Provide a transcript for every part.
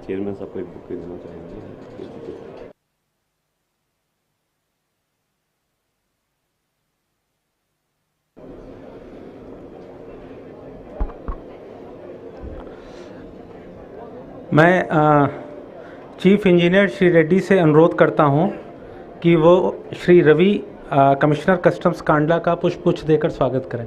Chairman साहब को एक बुक देना चाहेंगे। मैं चीफ इंजीनियर श्री रेड्डी से अनुरोध करता हूं कि वो श्री रवि कमिश्नर कस्टम्स कांडला का पुष्पगुच्छ देकर स्वागत करें।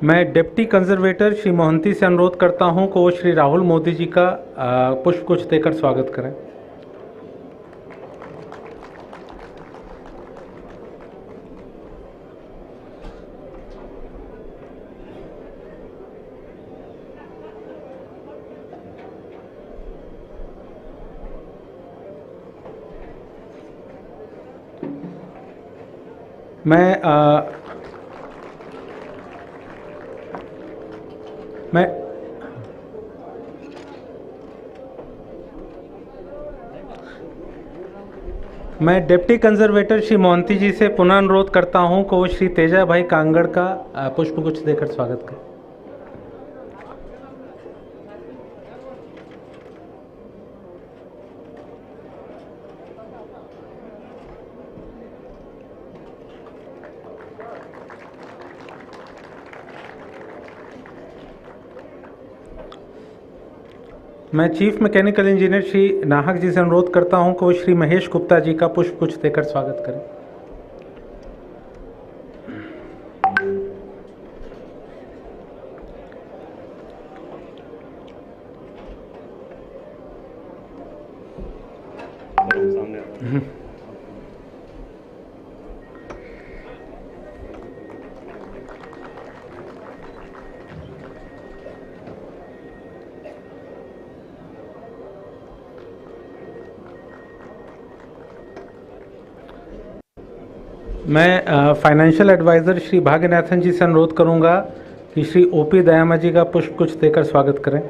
मैं डिप्टी कंजर्वेटर श्री मोहंती से अनुरोध करता हूं कि वो श्री राहुल मोदी जी का पुष्पगुच्छ देकर स्वागत करें। मैं डिप्टी कंजर्वेटर श्री मोहंती जी से पुनः अनुरोध करता हूं कि वो श्री तेजा भाई कांगड़ का पुष्पगुच्छ देकर स्वागत करें। मैं चीफ मैकेनिकल इंजीनियर श्री नाहक जी से अनुरोध करता हूं कि वो श्री महेश गुप्ता जी का पुष्पगुच्छ देकर स्वागत करें। मैं फाइनेंशियल एडवाइज़र श्री भाग्यनाथन जी से अनुरोध करूंगा कि श्री ओपी दयामा जी का पुष्पगुच्छ देकर स्वागत करें।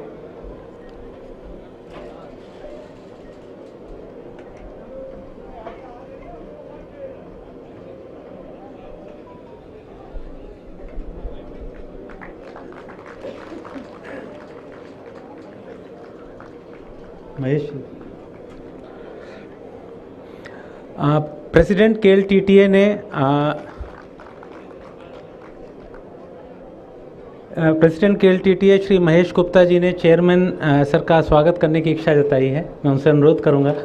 महेश प्रेसिडेंट केल टीटीए ने प्रेसिडेंट केल टीटीए श्री महेश गुप्ता जी ने चेयरमैन सर का स्वागत करने की इच्छा जताई है। मैं उनसे अनुरोध करूंगा।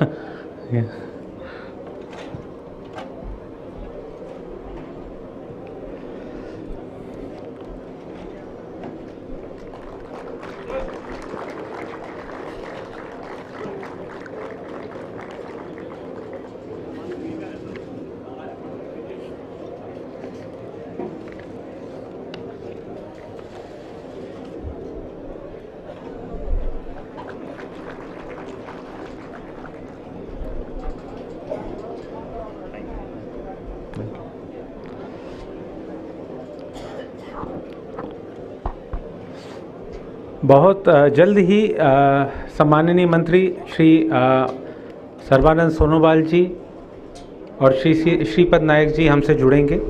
बहुत जल्द ही सम्माननीय मंत्री श्री सर्बानंद सोनोवाल जी और श्रीपद नायक जी हमसे जुड़ेंगे।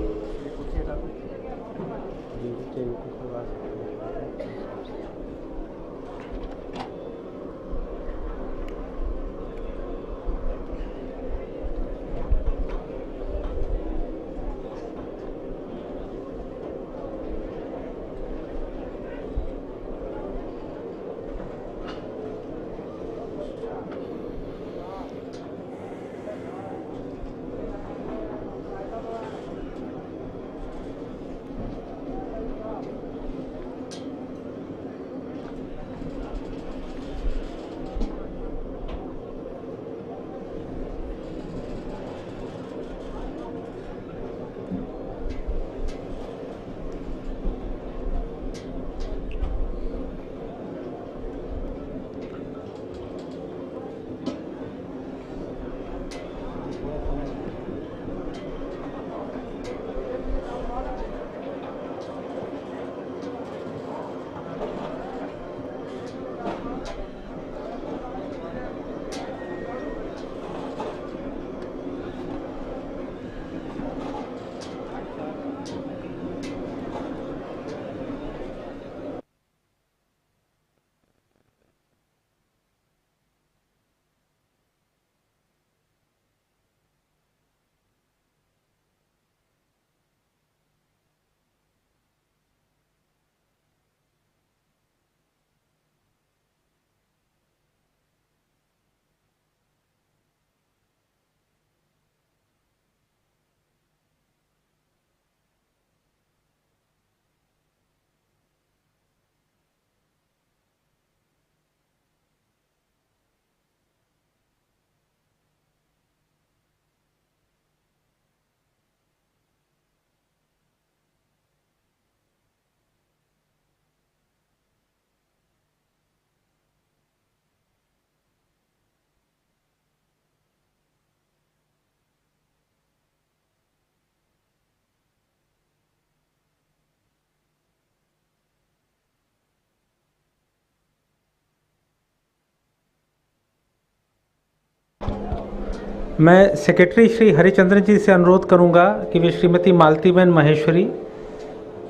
मैं सेक्रेटरी श्री हरिचंद्रन जी से अनुरोध करूंगा कि वे श्रीमती मालतीबेन महेश्वरी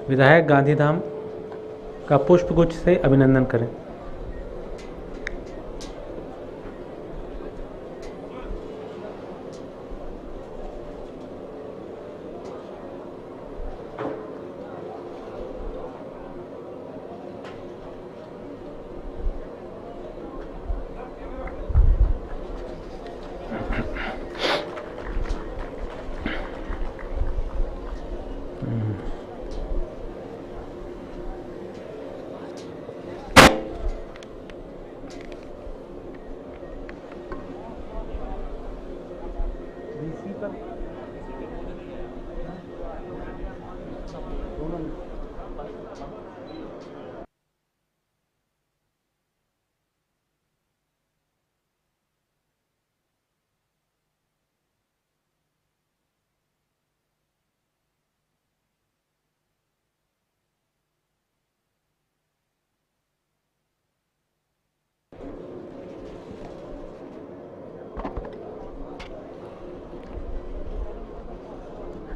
विधायक गांधीधाम का पुष्पगुच्छ से अभिनंदन करें।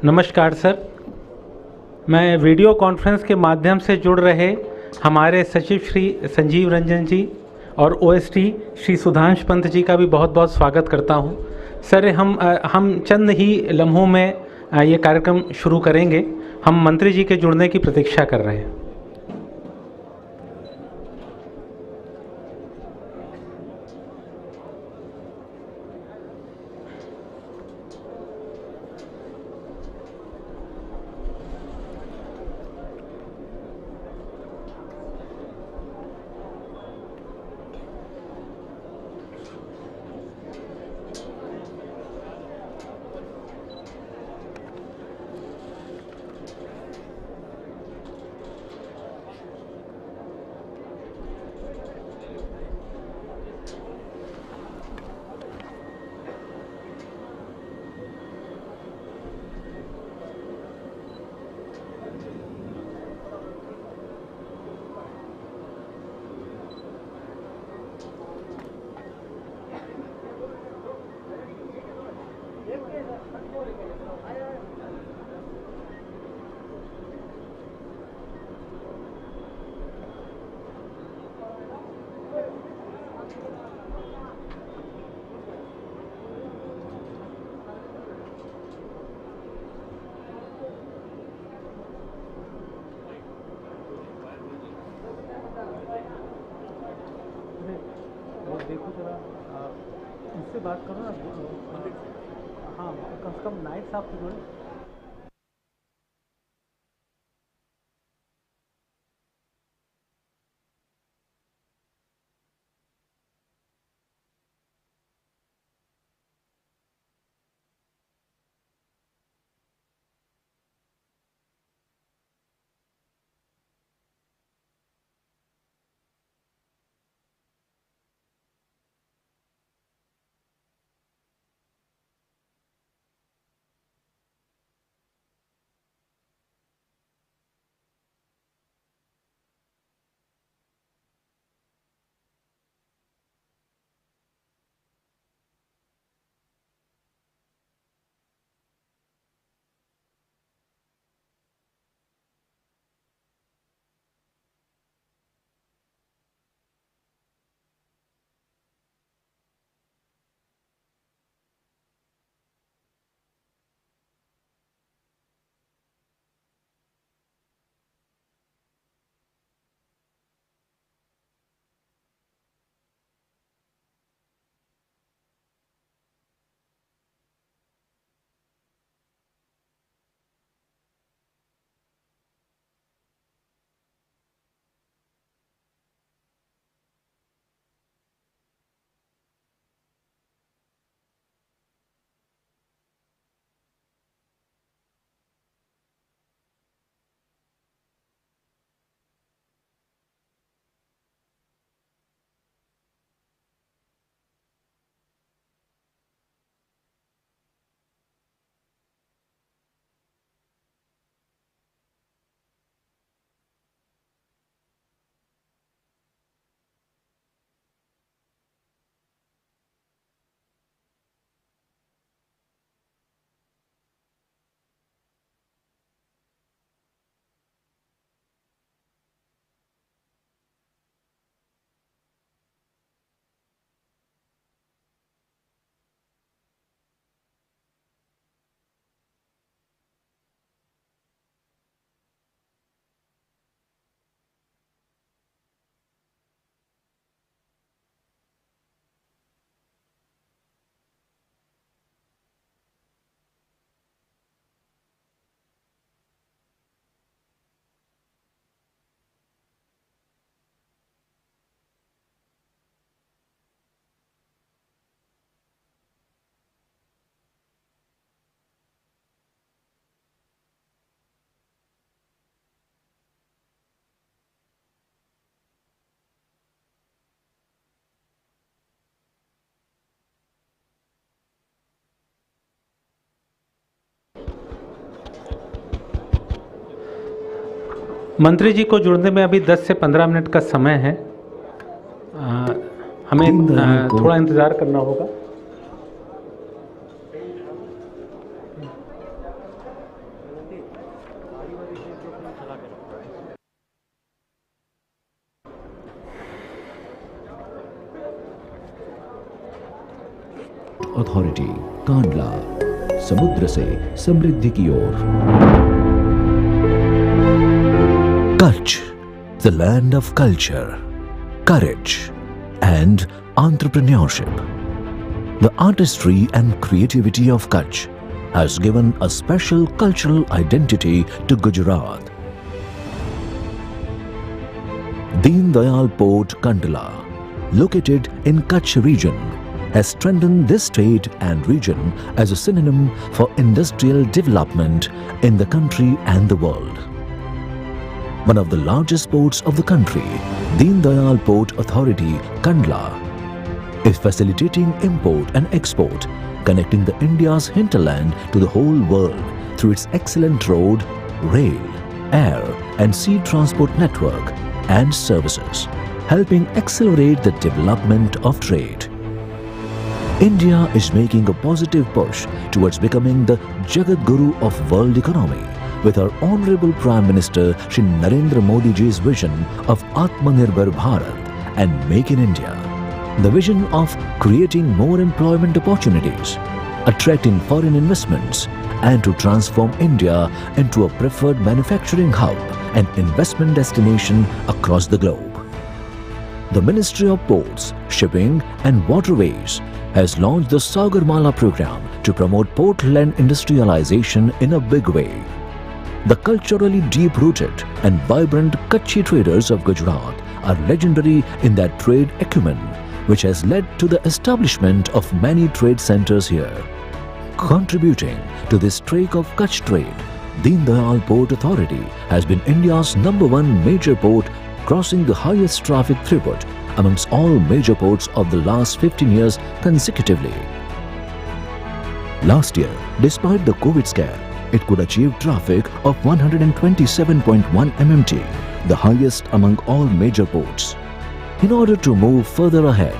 नमस्कार सर, मैं वीडियो कॉन्फ्रेंस के माध्यम से जुड़ रहे हमारे सचिव श्री संजीव रंजन जी और ओएसटी श्री सुधांश पंत जी का भी बहुत बहुत स्वागत करता हूं। सर, हम चंद ही लम्हों में ये कार्यक्रम शुरू करेंगे। हम मंत्री जी के जुड़ने की प्रतीक्षा कर रहे हैं। देखो जरा इससे बात करो ना। हाँ, कम से कम नाइट साफ करो। मंत्री जी को जुड़ने में अभी 10 से 15 मिनट का समय है। हमें थोड़ा इंतज़ार करना होगा। अथॉरिटी कांडला, समुद्र से समृद्धि की ओर। Kutch, the land of culture, courage and entrepreneurship. The artistry and creativity of Kutch has given a special cultural identity to Gujarat. Deendayal Port Kandla, located in Kutch region, has strengthened this state and region as a synonym for industrial development in the country and the world. One of the largest ports of the country, Deendayal Port Authority, Kandla, is facilitating import and export, connecting the India's hinterland to the whole world through its excellent road, rail, air and sea transport network and services, helping accelerate the development of trade. India is making a positive push towards becoming the Jagat Guru of world economy with our Honorable Prime Minister Shri Narendra Modi ji's vision of Atmanirbhar Bharat and Make in India. The vision of creating more employment opportunities, attracting foreign investments, and to transform India into a preferred manufacturing hub and investment destination across the globe. The Ministry of Ports, Shipping and Waterways has launched the Sagarmala program to promote port-land industrialization in a big way. The culturally deep-rooted and vibrant Kutchi traders of Gujarat are legendary in their trade acumen, which has led to the establishment of many trade centers here. Contributing to this streak of Kutch trade, Deendayal Port Authority has been India's #1 major port, crossing the highest traffic throughput amongst all major ports of the last 15 years consecutively. Last year, despite the COVID scare, it could achieve traffic of 127.1 MMT, the highest among all major ports. In order to move further ahead,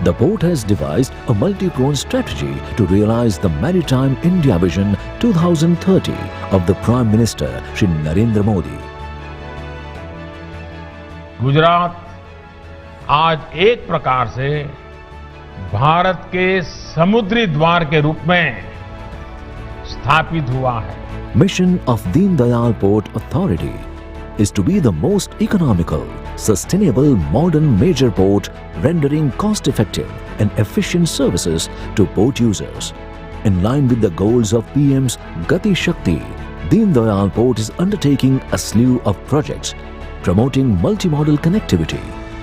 the port has devised a multi-pronged strategy to realize the Maritime India Vision 2030 of the Prime Minister Shri Narendra Modi. Gujarat आज एक प्रकार से भारत के समुद्री द्वार के रूप में स्थापित हुआ है. Mission of Deendayal Port Authority is to be the most economical, sustainable, modern major port, rendering cost-effective and efficient services to port users. In line with the goals of PM's Gati Shakti, Deendayal Port is undertaking a slew of projects promoting multimodal connectivity.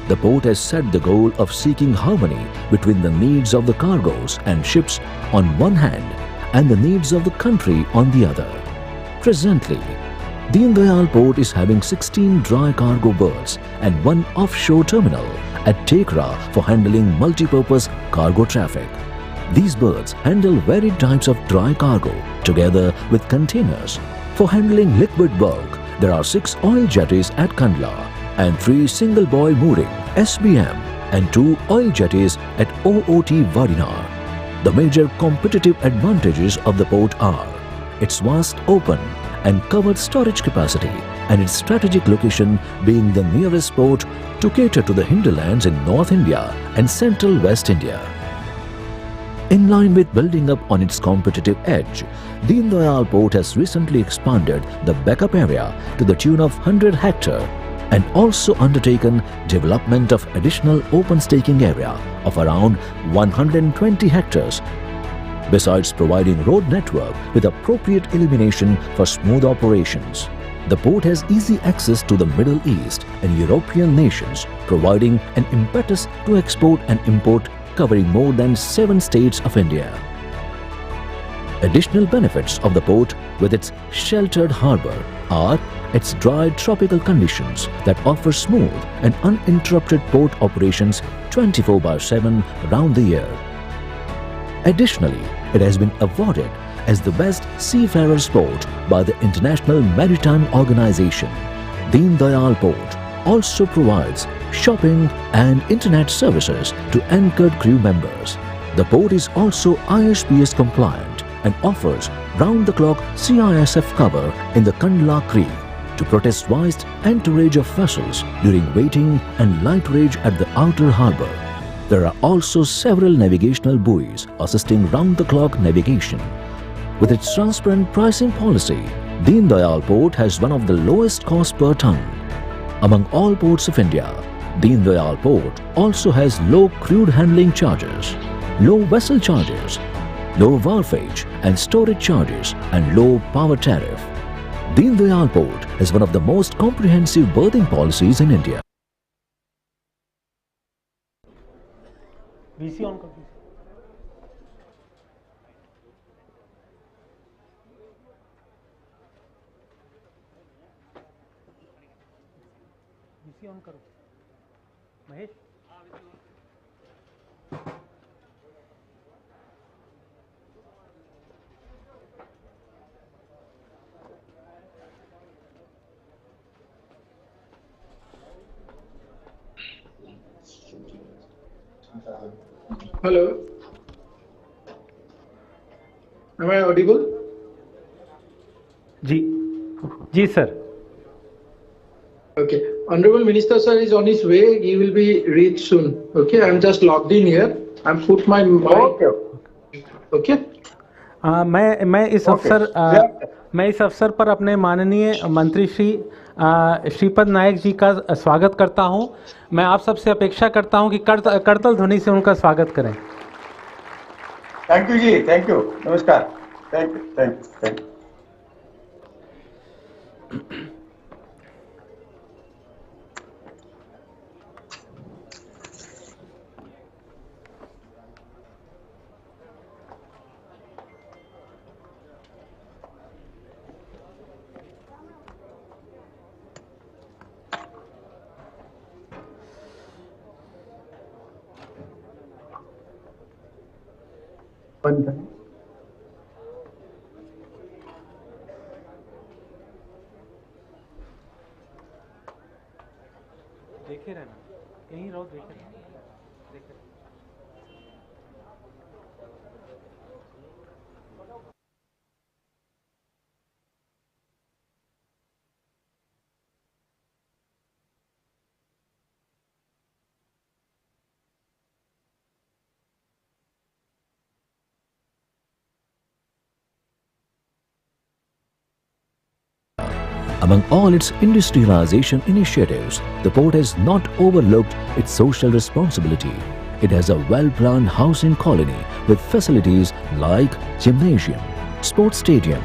The port has set the goal of seeking harmony between the needs of the cargoes and ships on one hand and the needs of the country on the other. Presently, Deendayal Port is having 16 dry cargo berths and 1 offshore terminal at Tekra for handling multi-purpose cargo traffic. These berths handle varied types of dry cargo together with containers. For handling liquid bulk, there are 6 oil jetties at Kandla and 3 single buoy mooring (SBM) and 2 oil jetties at OOT Vadinar. The major competitive advantages of the port are its vast open and covered storage capacity and its strategic location being the nearest port to cater to the hinterlands in North India and Central West India. In line with building up on its competitive edge, Deendayal Port has recently expanded the backup area to the tune of 100 hectare and also undertaken development of additional open staking area of around 120 hectares, besides providing road network with appropriate illumination for smooth operations. The port has easy access to the Middle East and European nations, providing an impetus to export and import covering more than 7 states of India. Additional benefits of the port with its sheltered harbour are its dry tropical conditions that offer smooth and uninterrupted port operations 24/7 round the year. Additionally, it has been awarded as the best seafarers port by the International Maritime Organization. Deendayal Port also provides shopping and internet services to anchored crew members. The port is also ISPS compliant and offers round-the-clock CISF cover in the Kandla Creek to protest vast entourage of vessels during waiting and light rage at the outer harbour. There are also several navigational buoys assisting round-the-clock navigation. With its transparent pricing policy, Deendayal Port has one of the lowest cost per ton among all ports of India. Deendayal Port also has low crude handling charges, low vessel charges, low wharfage and storage charges and low power tariff. Deendayal Port is one of the most comprehensive berthing policies in India. VC on कर VC on करो Mahesh. Hello. Am I audible? जी जी sir. Okay. Honorable Minister sir is on his way. He will be reached soon. Okay. I'm just logged in here. I'm put my mic. Okay. मैं इस अवसर पर अपने माननीय मंत्री श्रीपद नायक जी का स्वागत करता हूं. मैं आप सबसे अपेक्षा करता हूं कि करतल ध्वनि से उनका स्वागत करें. Thank you ji, thank you, नमस्कार, thank you, thank you, thank you. बंद करें. देखे रहना, यहीं रहो, देखे रहना. Among all its industrialization initiatives, the port has not overlooked its social responsibility. It has a well-planned housing colony with facilities like gymnasium, sports stadium,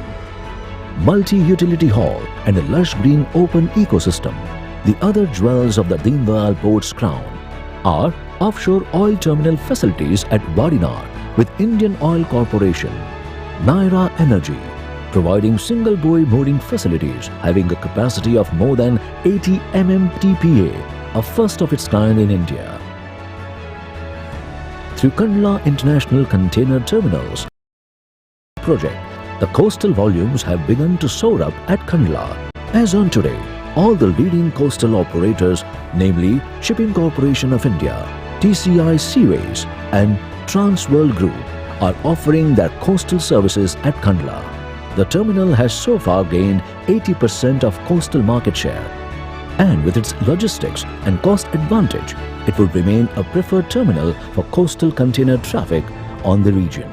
multi-utility hall and a lush green open ecosystem. The other jewels of the Deendayal port's crown are offshore oil terminal facilities at Wadinar with Indian Oil Corporation, Naira Energy, providing single buoy mooring facilities having a capacity of more than 80 mm DPA, a first of its kind in India. Through Kandla International Container Terminals project, the coastal volumes have begun to soar up at Kandla. As on today, all the leading coastal operators, namely Shipping Corporation of India, TCI Seaways and Transworld Group, are offering their coastal services at Kandla. The terminal has so far gained 80% of coastal market share, and with its logistics and cost advantage, it would remain a preferred terminal for coastal container traffic on the region.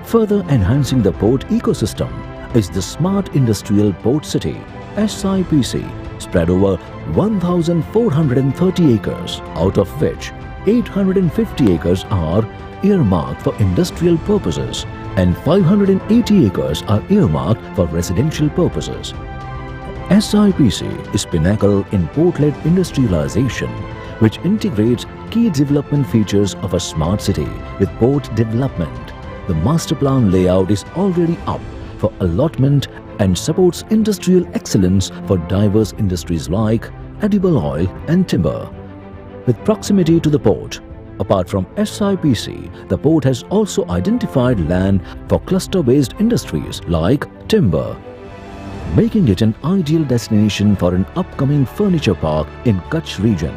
Further enhancing the port ecosystem is the Smart Industrial Port City (SIPC), spread over 1,430 acres, out of which 850 acres are earmarked for industrial purposes and 580 acres are earmarked for residential purposes. SIPC is pinnacle in port-led industrialization, which integrates key development features of a smart city with port development. The master plan layout is already up for allotment and supports industrial excellence for diverse industries like edible oil and timber. With proximity to the port, apart from SIPC, the port has also identified land for cluster-based industries like timber, making it an ideal destination for an upcoming furniture park in Kutch region.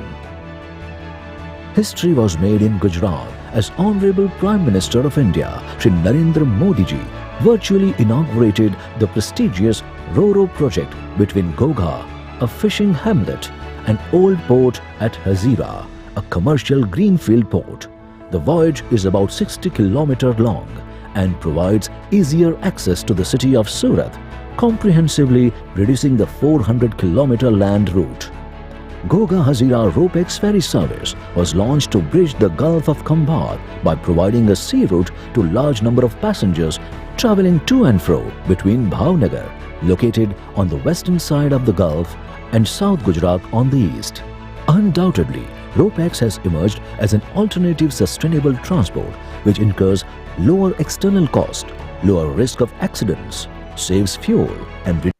History was made in Gujarat as Honorable Prime Minister of India, Shri Narendra Modi ji, virtually inaugurated the prestigious Ro-Ro project between Gogha, a fishing hamlet, and Old Port at Hazira, a commercial greenfield port. The voyage is about 60 km long and provides easier access to the city of Surat, comprehensively reducing the 400 km land route. Gogha Hazira RoPax ferry service was launched to bridge the Gulf of Khambhat by providing a sea route to large number of passengers travelling to and fro between Bhavnagar, located on the western side of the Gulf, and South Gujarat on the east. Undoubtedly, RoPax has emerged as an alternative sustainable transport which incurs lower external cost, lower risk of accidents, saves fuel and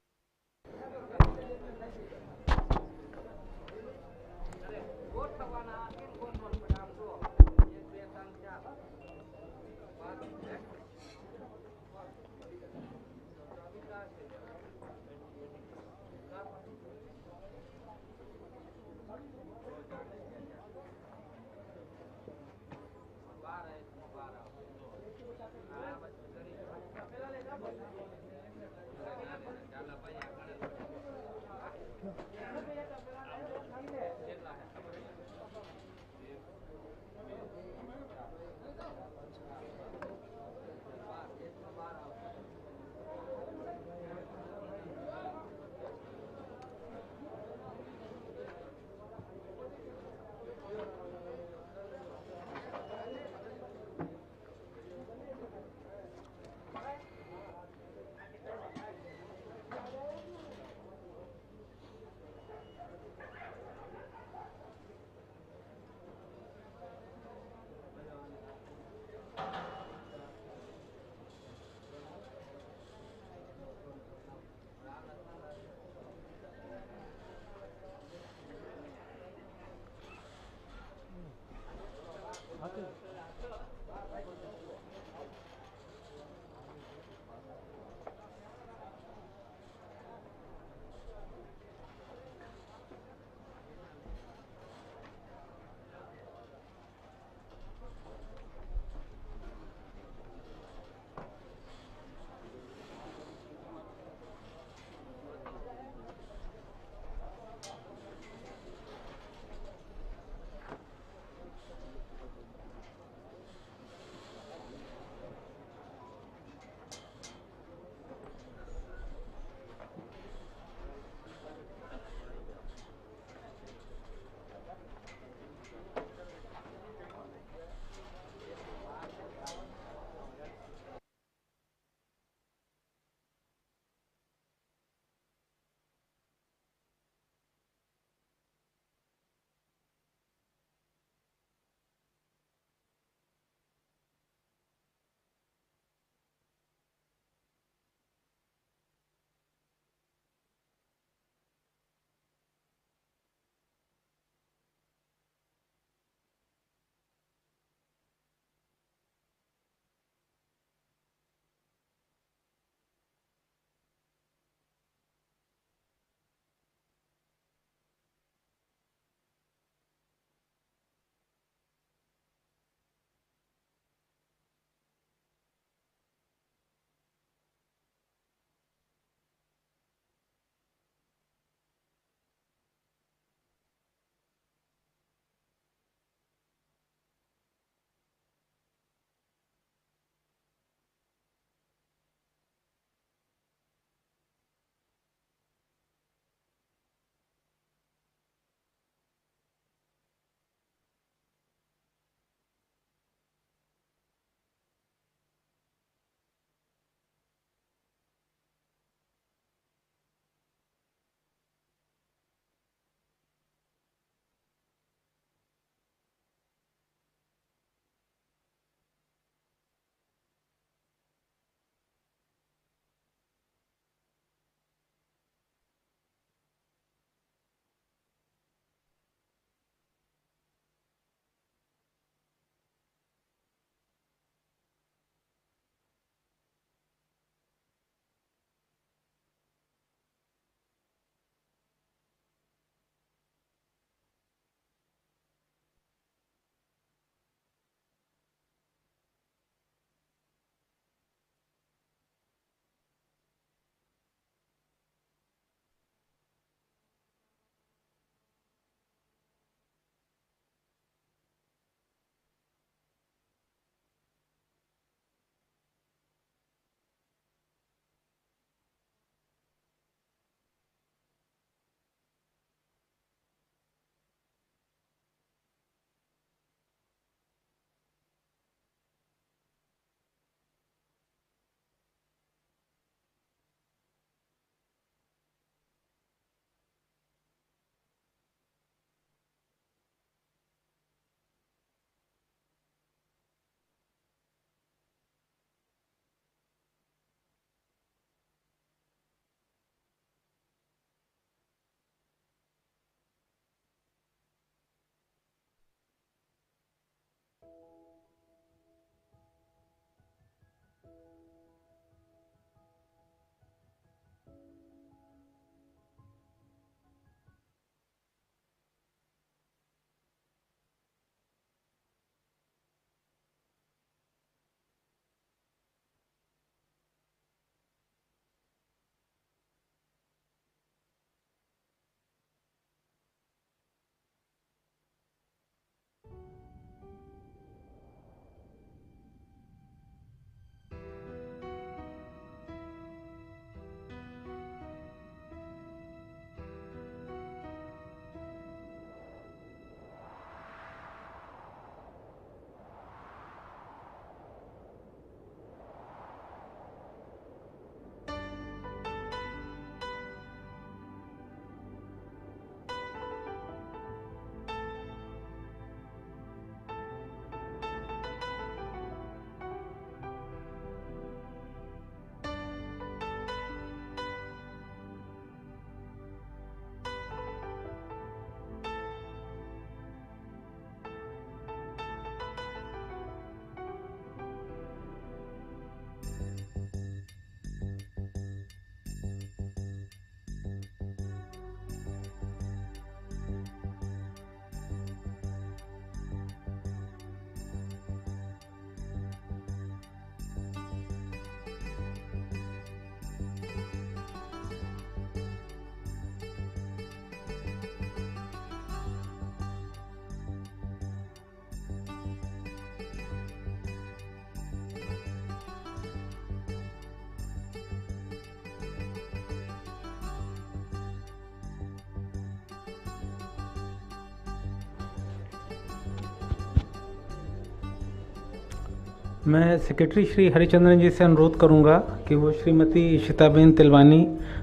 मैं secretary Shri Harichandan जी से अनुरोध करूंगा कि वो Shrimati इशिताबेन Tilwani,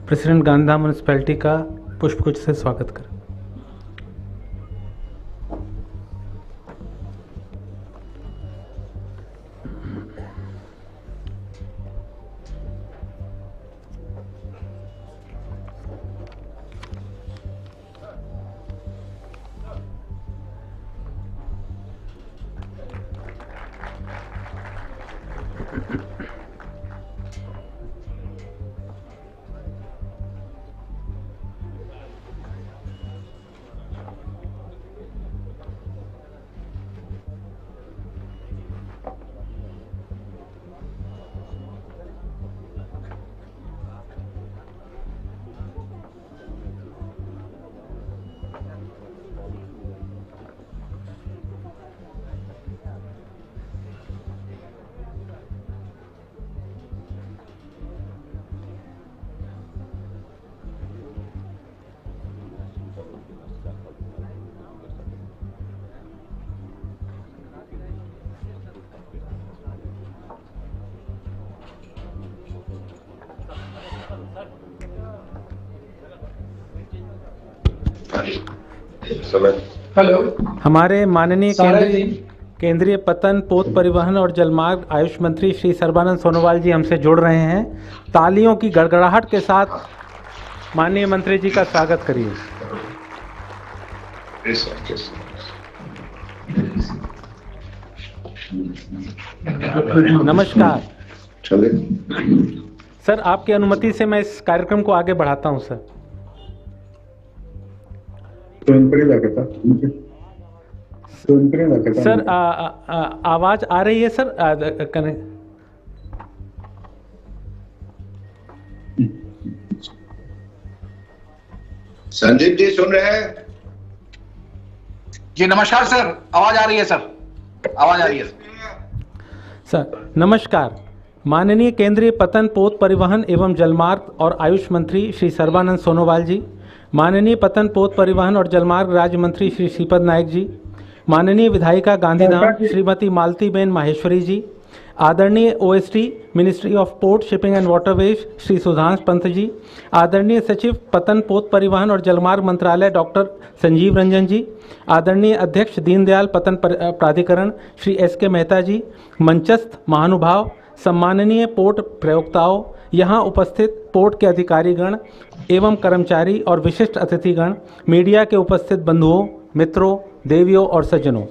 president Gandhidham municipality का पुष्पगुच्छ से स्वागत करें। हेलो। हमारे माननीय सारा जी। केंद्रीय पतन, पोत परिवहन और जलमार्ग आयुष मंत्री श्री सर्बानंद सोनोवाल जी हमसे जुड़ रहे हैं। तालियों की गड़गड़ाहट के साथ माननीय मंत्री जी का स्वागत करिए। नमस्कार सर, आपकी अनुमति से मैं इस कार्यक्रम को आगे बढ़ाता हूं सर। सर आवाज आ रही है सर? संदीप जी सुन रहे हैं? जी नमस्कार सर, आवाज आ रही है सर, आवाज आ रही है सर। नमस्कार। माननीय केंद्रीय पतन, पोत परिवहन एवं जलमार्ग और आयुष मंत्री श्री सर्बानंद सोनोवाल जी, माननीय पतन, पोत परिवहन और जलमार्ग राज्य मंत्री श्री श्रीपद नायक जी, माननीय विधायिका गांधीधाम श्रीमती मालतीबेन माहेश्वरी जी, आदरणीय OST ministry of port, shipping and waterways Shri Sudhansh Pant ji, आदरणीय सचिव पतन, पोत परिवहन और जलमार्ग मंत्रालय डॉक्टर संजीव रंजन जी, आदरणीय अध्यक्ष दीनदयाल पतन प्राधिकरण श्री एस.के. मेहता जी, मंचस्थ महानुभाव, सम्माननीय पोर्ट प्रयोक्ताओं, यहाँ उपस्थित पोर्ट के अधिकारीगण एवं कर्मचारी और विशिष्ट अतिथिगण, मीडिया के उपस्थित बंधुओं, मित्रों, देवियों और सज्जनों,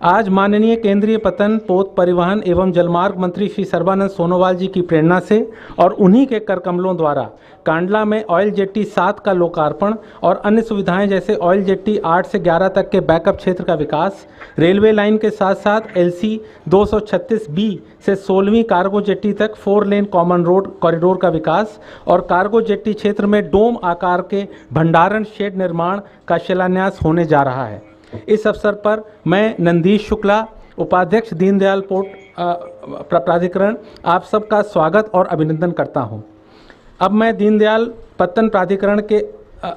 आज माननीय केंद्रीय पतन, पोत परिवहन एवं जलमार्ग मंत्री श्री सर्बानंद सोनोवाल जी की प्रेरणा से और उन्हीं के करकमलों द्वारा कांडला में ऑयल जेट्टी 7 का लोकार्पण और अन्य सुविधाएं जैसे ऑयल जेट्टी 8 से 11 तक के बैकअप क्षेत्र का विकास, रेलवे लाइन के साथ साथ LC 236B से 16वीं कार्गो जेट्टी तक 4 लेन कॉमन रोड कॉरिडोर का विकास और कार्गो जेट्टी क्षेत्र में डोम आकार के भंडारण शेड निर्माण का शिलान्यास होने जा रहा है। इस अवसर पर मैं नंदीश शुक्ला, उपाध्यक्ष दीनदयाल पोर्ट प्राधिकरण, आप सबका स्वागत और अभिनंदन करता हूं। अब मैं दीनदयाल पत्तन प्राधिकरण के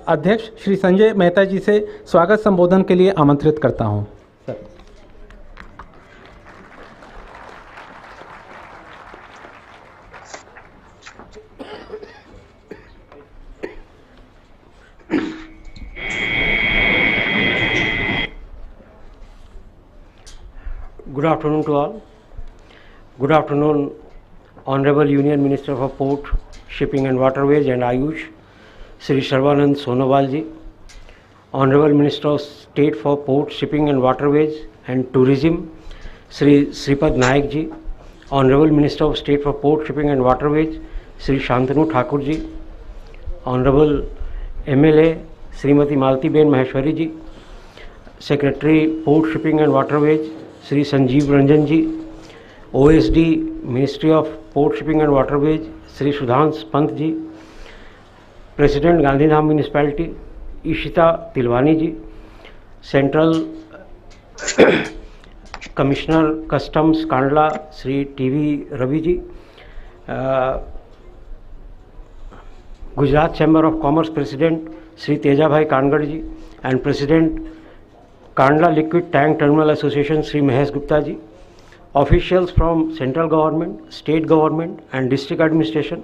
अध्यक्ष श्री संजय मेहता जी से स्वागत संबोधन के लिए आमंत्रित करता हूं। Good afternoon to all. Good afternoon, Honorable Union Minister for Port, Shipping and Waterways and Ayush, Shri Sarbananda Sonowal ji, Honorable Minister of State for Port, Shipping and Waterways and Tourism, Shri Shripad Nayak ji, Honorable Minister of State for Port, Shipping and Waterways, Shri Shantanu Thakur ji, Honorable MLA Srimati Maltiben Maheshwari ji, Secretary Port, Shipping and Waterways Shri Sanjeev Ranjan ji, OSD ministry of port, shipping and waterways Shri Sudhansh Pant ji, president Gandhidham municipality Ishita Tilwani ji, central commissioner customs Kandla Shri TV Ravi ji, Gujarat chamber of commerce president Shri Teja bhai Kangad ji and president Kandla liquid tank terminal association Shri Mahesh Gupta ji, officials from central government, state government and district administration,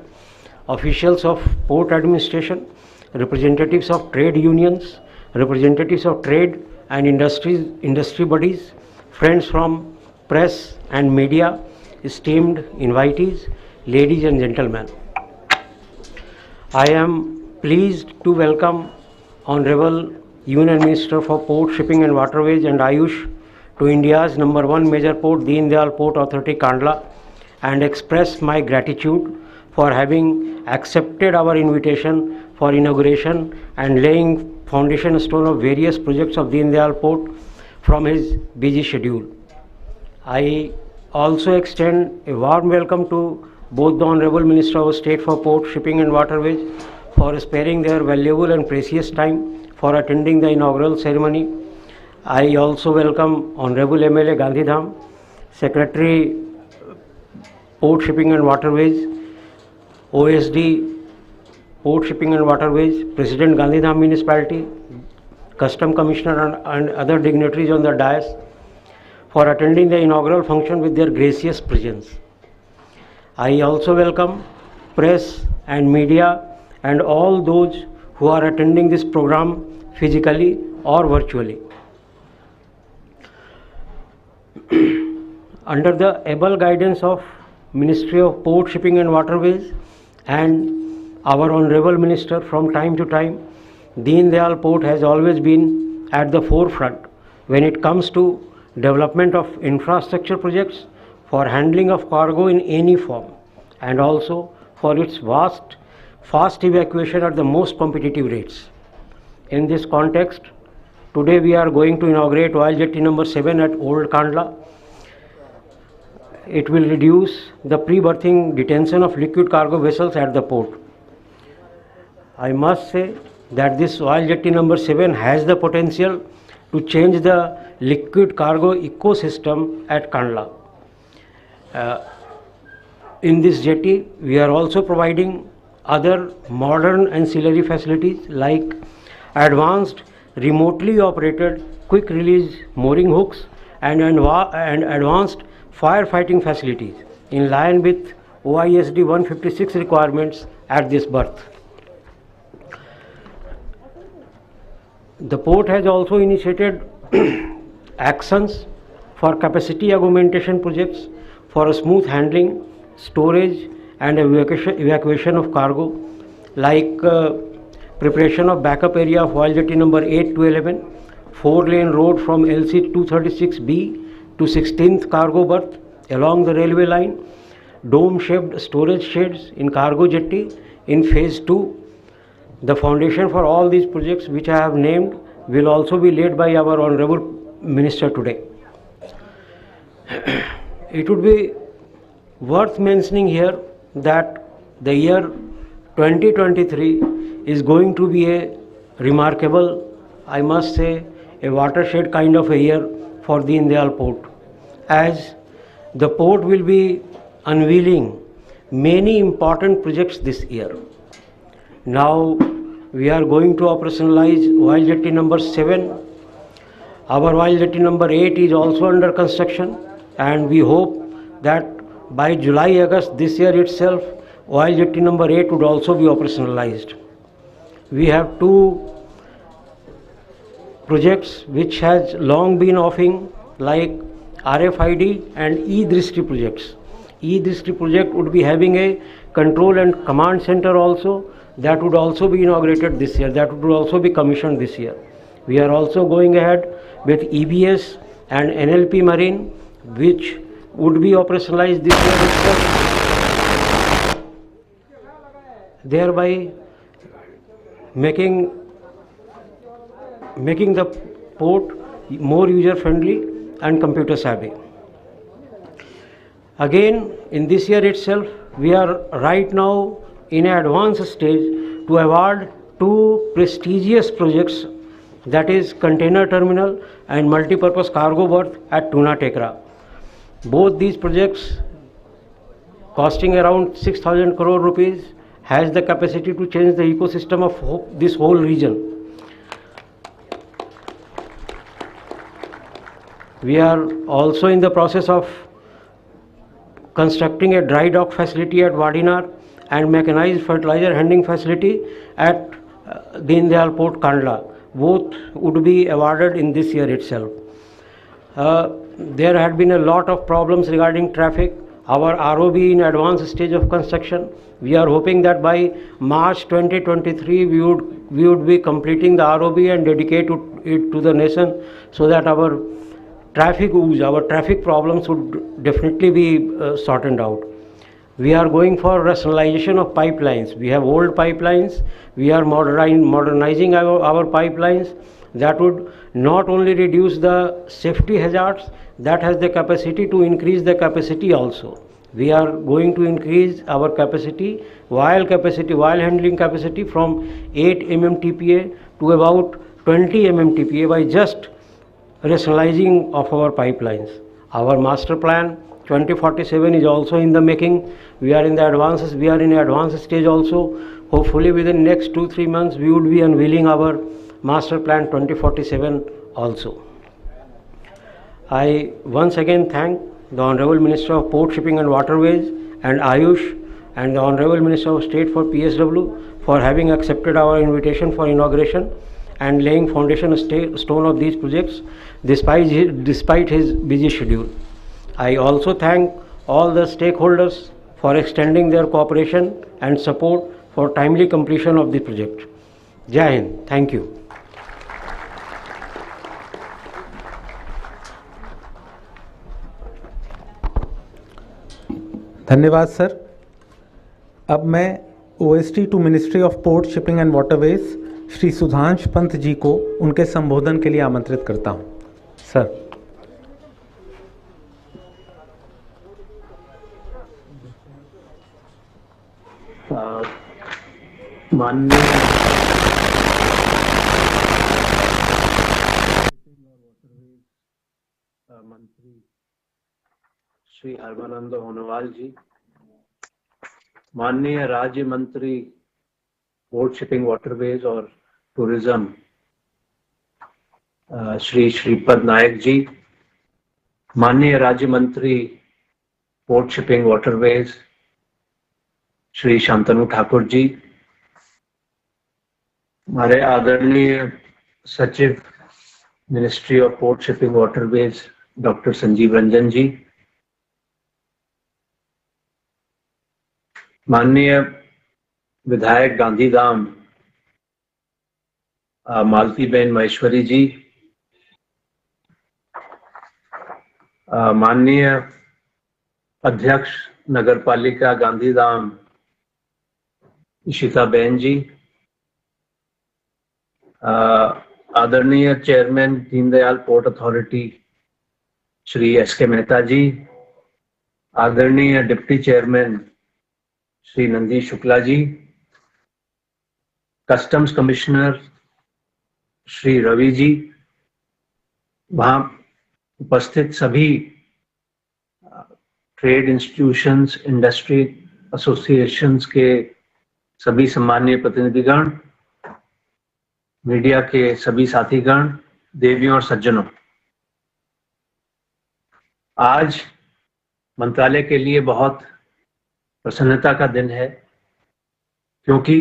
officials of port administration, representatives of trade unions, representatives of trade and industry bodies, friends from press and media, esteemed invitees, ladies and gentlemen. I am pleased to welcome Honorable Union Minister for Port, Shipping and Waterways and Ayush to India's #1 major port, Deendayal Port Authority, Kandla, and express my gratitude for having accepted our invitation for inauguration and laying foundation stone of various projects of Deendayal Port from his busy schedule. I also extend a warm welcome to both the Honorable Minister of State for Port, Shipping and Waterways for sparing their valuable and precious time for attending the inaugural ceremony. I also welcome Honorable MLA Gandhidham, Secretary Port, Shipping and Waterways, OSD Port, Shipping and Waterways, President Gandhidham Municipality, Custom Commissioner and other dignitaries on the dais for attending the inaugural function with their gracious presence. I also welcome press and media and all those who are attending this program physically or virtually. Under the able guidance of Ministry of Port, Shipping and Waterways and our Honorable Minister, from time to time, Deendayal Port has always been at the forefront when it comes to development of infrastructure projects for handling of cargo in any form, and also for its fast evacuation at the most competitive rates. In this context, today we are going to inaugurate oil jetty number 7 at Old Kandla. It will reduce the pre-berthing detention of liquid cargo vessels at the port. I must say that this oil jetty number 7 has the potential to change the liquid cargo ecosystem at Kandla. In this jetty, we are also providing other modern ancillary facilities like advanced remotely operated quick release mooring hooks and advanced firefighting facilities in line with OISD 156 requirements at this berth. The port has also initiated actions for capacity augmentation projects for a smooth handling, storage and evacuation of cargo, like preparation of backup area of oil jetty number 8 to 11, 4-lane road from LC 236B to 16th cargo berth along the railway line, dome-shaped storage sheds in cargo jetty in phase 2. The foundation for all these projects which I have named will also be laid by our Honorable Minister today. It would be worth mentioning here that the year 2023 is going to be a remarkable, I must say, a watershed kind of a year for the Deendayal Port, as the port will be unveiling many important projects this year. Now we are going to operationalize oil jetty number 7. Our oil jetty number 8 is also under construction, and we hope that by July-August this year itself, oil jetty number 8 would also be operationalized. We have 2 projects which has long been offering, like RFID and E-Drishti projects. E-Drishti project would be having a control and command center also, that would also be inaugurated this year, that would also be commissioned this year. We are also going ahead with EBS and NLP Marine, which would be operationalized this year itself, thereby making the port more user friendly and computer savvy. Again, in this year itself, we are right now in an advanced stage to award 2 prestigious projects, that is container terminal and multipurpose cargo berth at Tuna Tekra. Both these projects, costing around 6,000 crore rupees, has the capacity to change the ecosystem of this whole region. We are also in the process of constructing a dry dock facility at Wadinar and mechanized fertilizer handling facility at Deendayal Port, Kandla. Both would be awarded in this year itself. There had been a lot of problems regarding traffic. Our ROB in advanced stage of construction. We are hoping that by March 2023 we would be completing the ROB and dedicate it to the nation, so that our traffic problems would definitely be sorted out. We are going for rationalization of pipelines. We have old pipelines. We are modernizing our pipelines. That would not only reduce the safety hazards, that has the capacity to increase the capacity also. We are going to increase our capacity, while handling capacity from 8 MMTPA to about 20 MMTPA by just rationalizing of our pipelines. Our master plan 2047 is also in the making. We are in advanced stage also. Hopefully within next 2-3 months we would be unveiling our master plan 2047 also. I once again thank the Honorable Minister of Port, Shipping and Waterways and Ayush, and the Honorable Minister of State for PSW for having accepted our invitation for inauguration and laying foundation stone of these projects despite his busy schedule. I also thank all the stakeholders for extending their cooperation and support for timely completion of the project. Jai Hind. Thank you. धन्यवाद sir. अब मैं OST to ministry of port, shipping and waterways Shri Sudhansh Pant ji को उनके संबोधन के लिए आमंत्रित करता हूं। सर। माननीय मंत्री श्री सर्बानंद सोनोवाल जी, माननीय राज्य मंत्री पोर्ट, शिपिंग, वाटरवेज और टूरिज्म श्री श्रीपद नायक जी, माननीय राज्य मंत्री port, shipping, waterways Shri Shantanu Thakur ji, हमारे आदरणीय सचिव ministry of port, shipping, waterways doctor Sanjeev Ranjan ji, माननीय विधायक गांधीधाम मालतीबेन महेश्वरी जी, माननीय अध्यक्ष नगरपालिका गांधीधाम इशिता बेन जी, आदरणीय chairman Deendayal port authority Shri S K. Mehta ji, आदरणीय deputy chairman Shri Nandish Shukla ji, customs commissioner Shri Ravi ji, वहां उपस्थित सभी ट्रेड इंस्टीट्यूशंस, इंडस्ट्री एसोसिएशंस के सभी सम्माननीय प्रतिनिधिगण, मीडिया के सभी साथीगण, देवियों और सज्जनों, आज मंत्रालय के लिए बहुत प्रसन्नता का दिन है, क्योंकि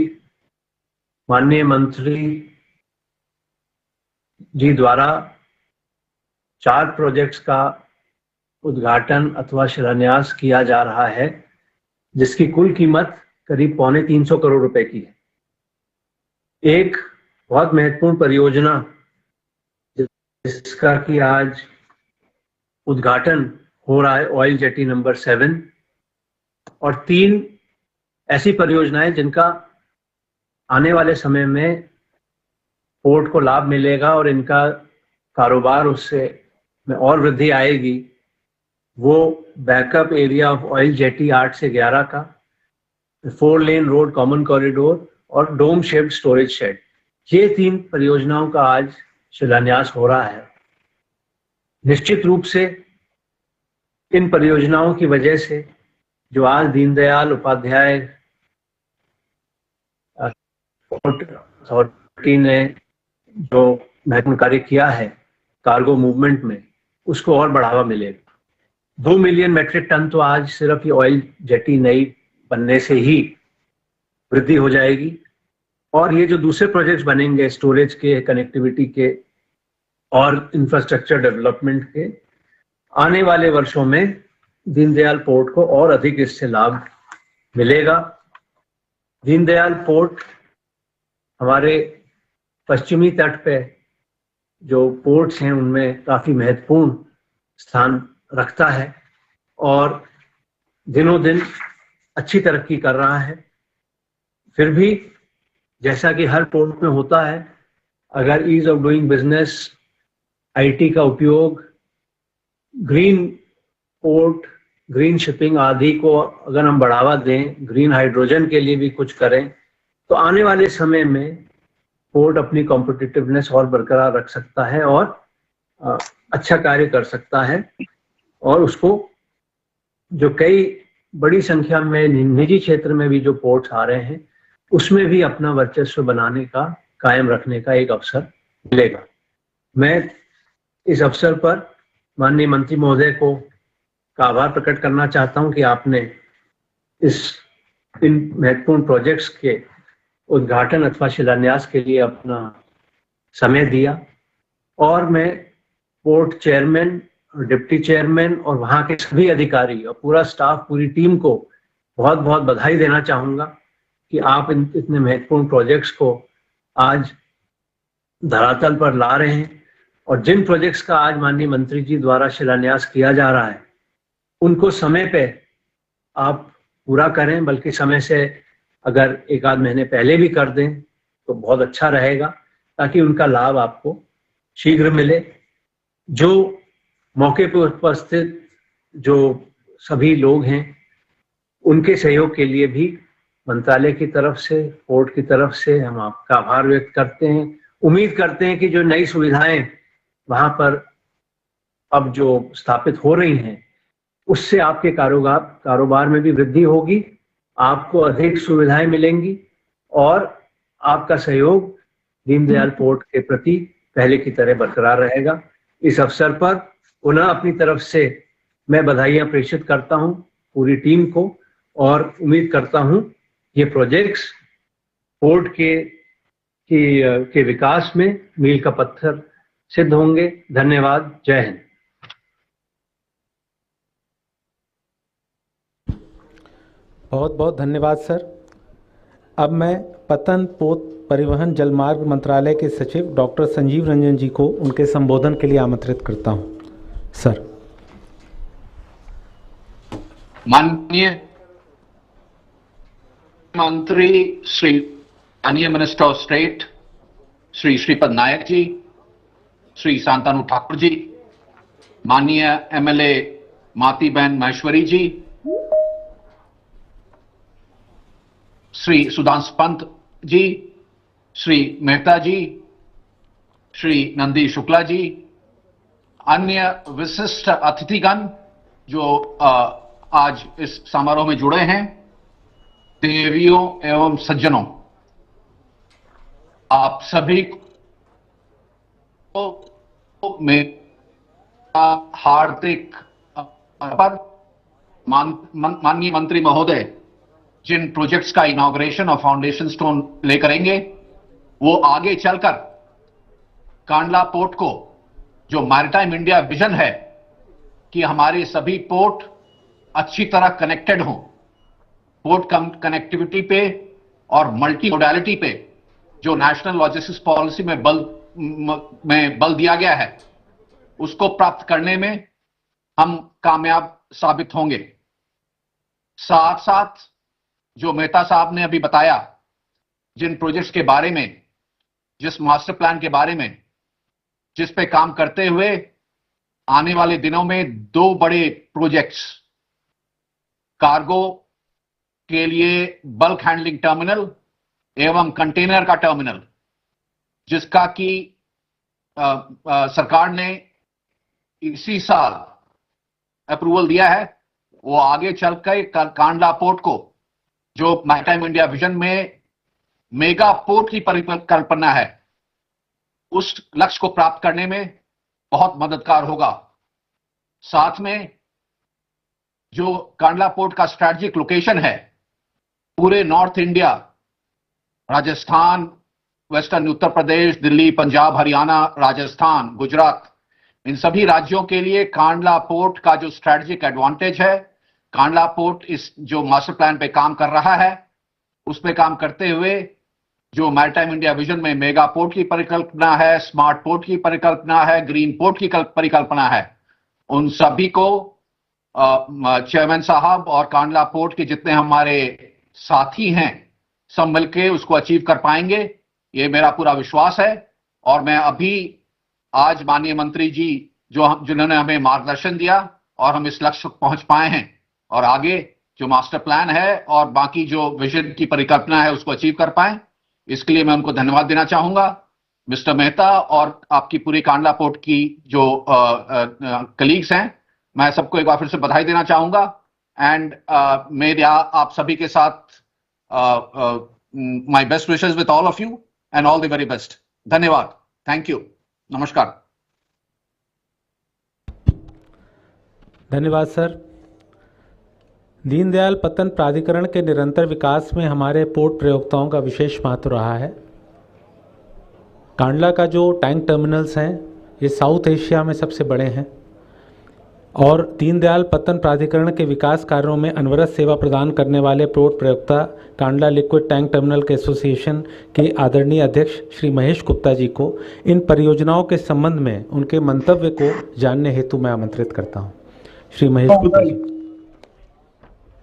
माननीय मंत्री जी द्वारा 4 प्रोजेक्ट्स का उद्घाटन अथवा शिलान्यास किया जा रहा है, जिसकी कुल कीमत करीब 325 करोड़ रुपए की है। एक बहुत महत्वपूर्ण परियोजना जिसका कि आज उद्घाटन हो रहा है, ऑयल जेटी नंबर 7, और 3 ऐसी परियोजनाएं जिनका आने वाले समय में पोर्ट को लाभ मिलेगा और इनका कारोबार उससे में और वृद्धि आएगी। वो backup area of oil jetty 8 से 11 का, 4 लेन रोड कॉमन कॉरिडोर और डोम शेप्ड स्टोरेज शेड, ये 3 परियोजनाओं का आज शिलान्यास हो रहा है। निश्चित रूप से इन परियोजनाओं की वजह से जो आज दीनदयाल उपाध्याय अथॉरिटी ने जो महत्वपूर्ण कार्य किया है कार्गो मूवमेंट में, उसको और बढ़ावा मिलेगा। 2 मिलियन मैट्रिक टन तो आज सिर्फ ये ऑयल जेटी नई बनने से ही वृद्धि हो जाएगी। और ये जो दूसरे प्रोजेक्ट्स बनेंगे स्टोरेज के, कनेक्टिविटी के और इंफ्रास्ट्रक्चर डेवलपमेंट के, आने वाले वर्षों में दीनदयाल पोर्ट को और अधिक इससे लाभ मिलेगा। दीनदयाल पोर्ट हमारे पश्चिमी तट पे जो पोर्ट्स हैं उनमें काफी महत्वपूर्ण स्थान रखता है और दिनों दिन अच्छी तरक्की कर रहा है। फिर भी जैसा कि हर पोर्ट में होता है, अगर ease of doing business, IT का उपयोग, ग्रीन पोर्ट, ग्रीन शिपिंग आदि को अगर हम बढ़ावा दें, ग्रीन हाइड्रोजन के लिए भी कुछ करें, तो आने वाले समय में पोर्ट अपनी कॉम्पिटिटिवनेस और बरकरार रख सकता है और अच्छा कार्य कर सकता है। और उसको जो कई बड़ी संख्या में निजी क्षेत्र में भी जो पोर्ट्स आ रहे हैं उसमें भी अपना वर्चस्व बनाने का, कायम रखने का एक अवसर मिलेगा। मैं इस अवसर पर माननीय मंत्री महोदय को का आभार प्रकट करना चाहता हूं कि आपने इन महत्वपूर्ण प्रोजेक्ट्स के उद्घाटन अथवा शिलान्यास के लिए अपना समय दिया। और मैं पोर्ट चेयरमैन और डिप्टी चेयरमैन और वहाँ के सभी अधिकारी और पूरा स्टाफ, पूरी टीम को बहुत बहुत बधाई देना चाहूँगा कि आप इतने महत्वपूर्ण प्रोजेक्ट्स को आज धरातल पर ला रहे हैं। और जिन प्रोजेक्ट्स का आज माननीय मंत्री जी द्वारा शिलान्यास किया जा रहा है उनको समय पे आप पूरा करें, बल्कि समय से अगर एक आध महीने पहले भी कर दें तो बहुत अच्छा रहेगा, ताकि उनका लाभ आपको शीघ्र मिले। जो मौके पर उपस्थित जो सभी लोग हैं उनके सहयोग के लिए भी मंत्रालय की तरफ से, पोर्ट की तरफ से हम आपका आभार व्यक्त करते हैं। उम्मीद करते हैं कि जो नई सुविधाएं वहां पर अब जो स्थापित हो रही हैं उससे आपके कारोबार में भी वृद्धि होगी, आपको अधिक सुविधाएं मिलेंगी और आपका सहयोग दीनदयाल पोर्ट के प्रति पहले की तरह बरकरार रहेगा। इस अवसर पर पुनः अपनी तरफ से मैं बधाइयां प्रेषित करता हूं पूरी टीम को और उम्मीद करता हूं ये प्रोजेक्ट्स पोर्ट के विकास में मील का पत्थर सिद्ध होंगे। धन्यवाद। जय हिंद। बहुत बहुत धन्यवाद सर। अब मैं पतन, पोत, परिवहन, जलमार्ग मंत्रालय के सचिव डॉक्टर संजीव रंजन जी को उनके संबोधन के लिए आमंत्रित करता हूं। सर। माननीय मंत्री श्री माननीय minister of state Shri Shripad Naik ji, Shri Shantanu Thakur ji, माननीय एमएलए मातीबेन महेश्वरी जी, श्री सुधांशु पंत जी, श्री मेहता जी, श्री नंदी शुक्ला जी, अन्य विशिष्ट अतिथिगण जो आज इस समारोह में जुड़े हैं, देवियों एवं सज्जनों, आप सभी को मेरा हार्दिक माननीय मंत्री महोदय जिन प्रोजेक्ट्स का इनॉग्रेशन और फाउंडेशन स्टोन ले करेंगे वो आगे चलकर कांडला पोर्ट को, जो मैरीटाइम इंडिया विजन है कि हमारे सभी पोर्ट अच्छी तरह कनेक्टेड हों, पोर्ट कनेक्टिविटी पे और मल्टी मोडालिटी पे जो नेशनल लॉजिस्टिक्स पॉलिसी में बल दिया गया है उसको प्राप्त करने में हम कामयाब साबित होंगे। साथ साथ जो मेहता साहब ने अभी बताया, जिन प्रोजेक्ट्स के बारे में, जिस मास्टर प्लान के बारे में, जिस पे काम करते हुए आने वाले दिनों में 2 बड़े प्रोजेक्ट्स, कार्गो के लिए बल्क हैंडलिंग टर्मिनल एवं कंटेनर का टर्मिनल, जिसका कि सरकार ने इसी साल अप्रूवल दिया है, वो आगे चलकर कांडला पोर्ट को, जो मैरीटाइम इंडिया विजन में मेगा पोर्ट की परिकल्पना है, उस लक्ष्य को प्राप्त करने में बहुत मददगार होगा। साथ में जो कांडला पोर्ट का स्ट्रैटेजिक लोकेशन है, पूरे north India, Rajasthan, western Uttar Pradesh, Delhi, Punjab, Haryana, Rajasthan, Gujarat, इन सभी राज्यों के लिए कांडला पोर्ट का जो स्ट्रैटेजिक एडवांटेज है, कांडला पोर्ट इस जो मास्टर प्लान पे काम कर रहा है, उस पे काम करते हुए जो मैरीटाइम इंडिया विजन में मेगा पोर्ट की परिकल्पना है, स्मार्ट पोर्ट की परिकल्पना है, ग्रीन पोर्ट की परिकल्पना है, उन सभी को चेयरमैन साहब और कांडला पोर्ट के जितने हमारे साथी हैं, सब मिलके उसको अचीव कर पाएंगे, ये मेरा पूरा विश्वास है। और मैं अभी आज माननीय मंत्री जी जिन्होंने हमें मार्गदर्शन दिया और हम इस लक्ष्य तक पहुंच पाए हैं, और आगे जो मास्टर प्लान है और बाकी जो विजन की परिकल्पना है उसको अचीव कर पाए, इसके लिए मैं उनको धन्यवाद देना चाहूंगा। मिस्टर मेहता और आपकी पूरी कांडला पोर्ट की जो कलीग्स हैं, मैं सबको एक बार फिर से बधाई देना चाहूंगा। एंड मेरे आप सभी के साथ my best wishes with all of you and all the very best. धन्यवाद, थैंक यू, नमस्कार। धन्यवाद सर। दीनदयाल पत्तन प्राधिकरण के निरंतर विकास में हमारे पोर्ट प्रयोक्ताओं का विशेष महत्व रहा है। कांडला का जो टैंक टर्मिनल्स हैं ये साउथ एशिया में सबसे बड़े हैं और दीनदयाल पत्तन प्राधिकरण के विकास कार्यों में अनवरत सेवा प्रदान करने वाले पोर्ट प्रयोक्ता कांडला लिक्विड टैंक टर्मिनल के एसोसिएशन के आदरणीय अध्यक्ष श्री महेश गुप्ता जी को इन परियोजनाओं के संबंध में उनके मंतव्य को जानने हेतु मैं आमंत्रित करता हूँ। श्री महेश गुप्ता जी।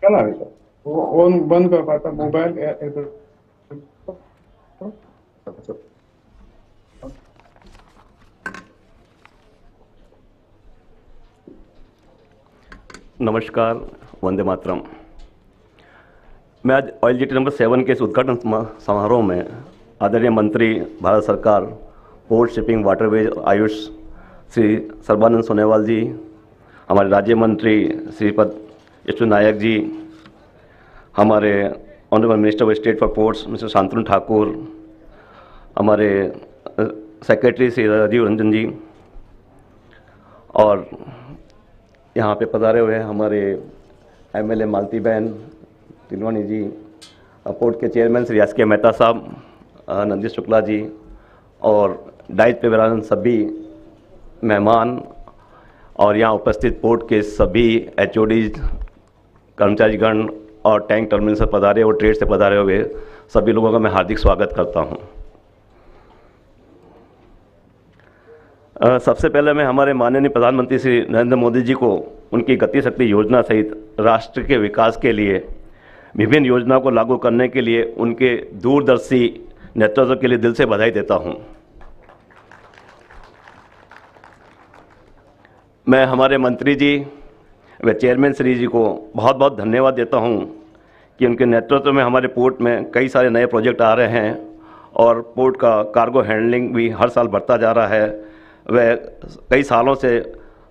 क्या नाम है सर? वो बंद कर पाता मोबाइल। नमस्कार, वंदे मातरम। मैं आज ऑयल जेटी नंबर 7 के इस उद्घाटन समारोह में आदरणीय मंत्री भारत सरकार port shipping waterways Ayush Shri Sarbananda Sonowal ji, हमारे राज्य मंत्री श्रीपद यशु नायक जी, हमारे honourable minister of state for ports mister Shantanu Thakur, हमारे सेक्रेटरी श्री राजीव रंजन जी, और यहाँ पे पधारे हुए हैं हमारे एमएलए मालती बहन तिलवानी जी, पोर्ट के चेयरमैन श्री एस के मेहता साहब, नंदी शुक्ला जी, और डाइट पे विराजमान सभी मेहमान और यहाँ उपस्थित पोर्ट के सभी एचओडीज, कर्मचारीगण और टैंक टर्मिनल से पधारे और ट्रेड से पधारे हुए सभी लोगों का मैं हार्दिक स्वागत करता हूँ। सबसे पहले मैं हमारे माननीय प्रधानमंत्री श्री नरेंद्र मोदी जी को उनकी गति शक्ति योजना सहित राष्ट्र के विकास के लिए विभिन्न योजनाओं को लागू करने के लिए उनके दूरदर्शी नेतृत्व के लिए दिल से बधाई देता हूं। मैं हमारे मंत्री जी व चेयरमैन श्री जी को बहुत बहुत धन्यवाद देता हूं कि उनके नेतृत्व में हमारे पोर्ट में कई सारे नए प्रोजेक्ट आ रहे हैं और पोर्ट का कार्गो हैंडलिंग भी हर साल बढ़ता जा रहा है। वह कई सालों से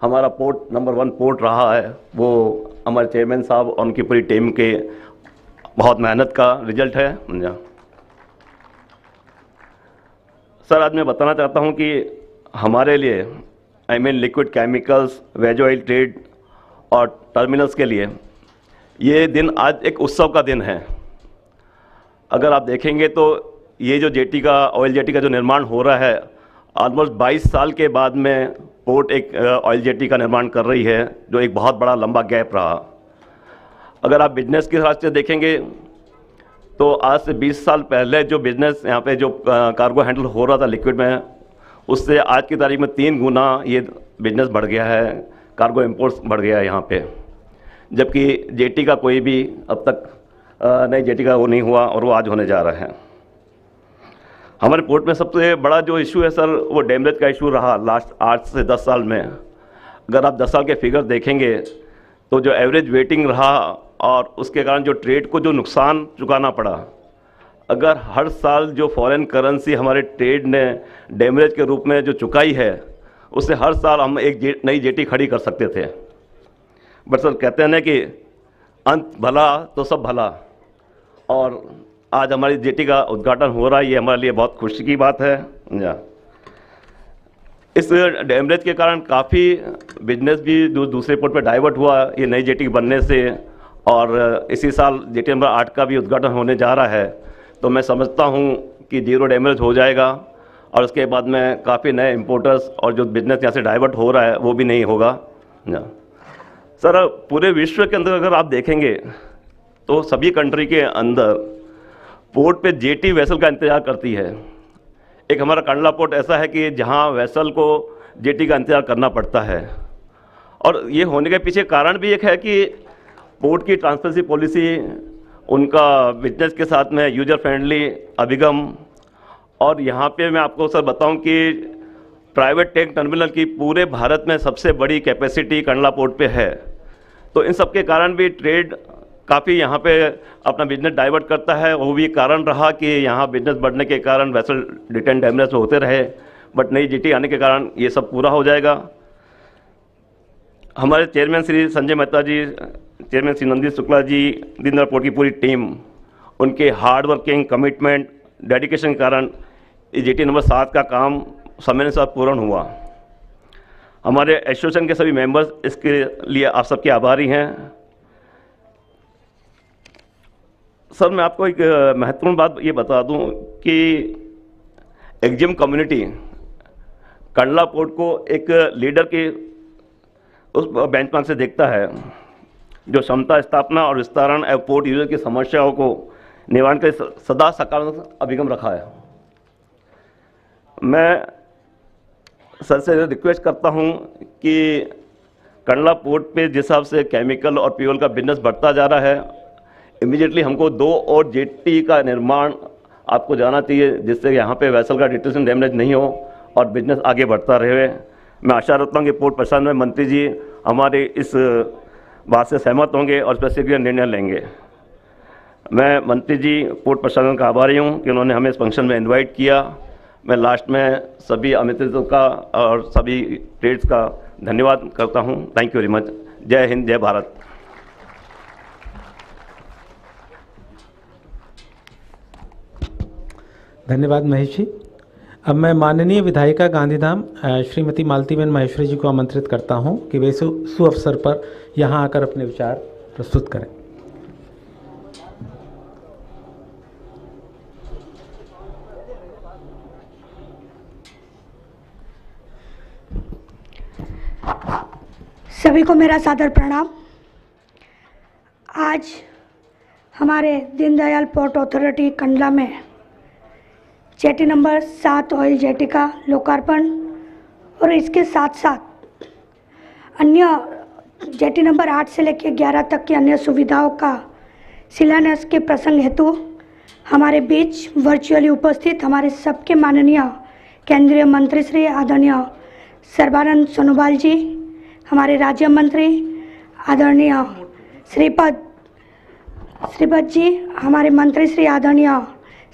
हमारा पोर्ट नंबर 1 पोर्ट रहा है, वो हमारे चेयरमैन साहब और उनकी पूरी टीम के बहुत मेहनत का रिजल्ट है। सर, आज मैं बताना चाहता हूं कि हमारे लिए liquid chemicals, veg oil trade और टर्मिनल्स के लिए ये दिन आज एक उत्सव का दिन है। अगर आप देखेंगे तो ये जो जेटी का, ऑयल जेटी का जो निर्माण हो रहा है, ऑलमोस्ट 22 साल के बाद में पोर्ट एक ऑयल जेटी का निर्माण कर रही है, जो एक बहुत बड़ा लंबा गैप रहा। अगर आप बिजनेस के हिसाब से देखेंगे तो आज से 20 साल पहले जो बिजनेस यहाँ पे जो कार्गो हैंडल हो रहा था लिक्विड में, उससे आज की तारीख में 3 गुना ये बिजनेस बढ़ गया है, कार्गो इंपोर्ट्स बढ़ गया है यहाँ पे। जबकि जेटी का कोई भी अब तक नई जेटी का वो नहीं हुआ और वो आज होने जा रहा है। हमारे पोर्ट में सबसे बड़ा जो इशू है सर, वो डैमेज का इशू रहा लास्ट 8 से 10 साल में। अगर आप 10 साल के फिगर देखेंगे तो जो एवरेज वेटिंग रहा और उसके कारण जो ट्रेड को जो नुकसान चुकाना पड़ा, अगर हर साल जो फॉरेन करेंसी हमारे ट्रेड ने डैमेज के रूप में जो चुकाई है, उससे हर साल हम एक नई जेटी खड़ी कर सकते थे। बट सर, कहते हैं ना कि अंत भला तो सब भला, और आज हमारी जेटी का उद्घाटन हो रहा है, ये हमारे लिए बहुत खुशी की बात है। इस डैमरेज के कारण काफ़ी बिजनेस भी दूसरे पोर्ट पे डाइवर्ट हुआ ये नई जेटी बनने से, और इसी साल जेटी नंबर 8 का भी उद्घाटन होने जा रहा है। तो मैं समझता हूँ कि जीरो डैमेज हो जाएगा और उसके बाद में काफ़ी नए इम्पोर्टर्स और जो बिजनेस यहाँ से डाइवर्ट हो रहा है वो भी नहीं होगा। सर, पूरे विश्व के अंदर अगर आप देखेंगे तो सभी कंट्री के अंदर पोर्ट पे जेटी वेसल का इंतजार करती है। एक हमारा कंडला पोर्ट ऐसा है कि जहाँ वेसल को जेटी का इंतजार करना पड़ता है, और ये होने के पीछे कारण भी एक है कि पोर्ट की ट्रांसपेरेंसी पॉलिसी, उनका बिजनेस के साथ में यूजर फ्रेंडली अभिगम, और यहाँ पे मैं आपको सर बताऊं कि प्राइवेट टैंक टर्मिनल की पूरे भारत में सबसे बड़ी कैपेसिटी कंडला पोर्ट पे है। तो इन सब के कारण भी ट्रेड काफ़ी यहाँ पे अपना बिजनेस डाइवर्ट करता है। वो भी कारण रहा कि यहाँ बिजनेस बढ़ने के कारण वेसल डिटेन डैमेज होते रहे, बट नई जीटी आने के कारण ये सब पूरा हो जाएगा। हमारे चेयरमैन श्री संजय मेहता जी, चेयरमैन श्री नंदी शुक्ला जी, दीनदयाल पोर्ट की पूरी टीम, उनके हार्ड वर्किंग, कमिटमेंट, डेडिकेशन के कारण ये जेटी नंबर 7 का काम समय के साथ पूर्ण हुआ। हमारे एसोसिएशन के सभी मेंबर्स इसके लिए आप सबके आभारी हैं। सर, मैं आपको एक महत्वपूर्ण बात ये बता दूं कि एक्जिम कम्युनिटी कंडला पोर्ट को एक लीडर के उस बेंचमार्क से देखता है जो क्षमता स्थापना और विस्तारण एवं पोर्ट यूजर की समस्याओं को निवारण के सदा सकारात्मक अभिगम रखा है। मैं सर से रिक्वेस्ट करता हूं कि कंडला पोर्ट पे जिस हिसाब से केमिकल और फ्यूल का बिजनेस बढ़ता जा रहा है, इमीडिएटली हमको 2 और जेटी का निर्माण आपको जाना चाहिए, जिससे यहाँ पे वेसल का डिटेंशन डैमेज नहीं हो और बिजनेस आगे बढ़ता रहे। मैं आशा रखता हूँ कि पोर्ट प्रशासन में मंत्री जी हमारे इस बात से सहमत होंगे और इस पर शीघ्र निर्णय लेंगे। मैं मंत्री जी पोर्ट प्रशासन का आभारी हूँ कि उन्होंने हमें इस फंक्शन में इनवाइट किया। मैं लास्ट में सभी आमंत्रितों का और सभी ट्रेड्स का धन्यवाद करता हूँ। Thank you very much. जय हिंद, जय भारत। धन्यवाद महेश जी। अब मैं माननीय विधायिका गांधीधाम श्रीमती मालतीबेन माहेश्वरी जी को आमंत्रित करता हूं कि वे सुअवसर पर यहां आकर अपने विचार प्रस्तुत करें। सभी को मेरा सादर प्रणाम। आज हमारे दीनदयाल पोर्ट अथॉरिटी कंडला में जेटी नंबर 7 ऑयल जेटी का लोकार्पण और इसके साथ साथ अन्य जेटी नंबर 8 से लेकर 11 तक की अन्य सुविधाओं का शिलान्यास के प्रसंग हेतु हमारे बीच वर्चुअली उपस्थित हमारे सबके माननीय केंद्रीय मंत्री श्री आदरणीय सर्बानंद सोनोवाल जी, हमारे राज्य मंत्री आदरणीय श्रीपद जी, हमारे मंत्री श्री आदरणीय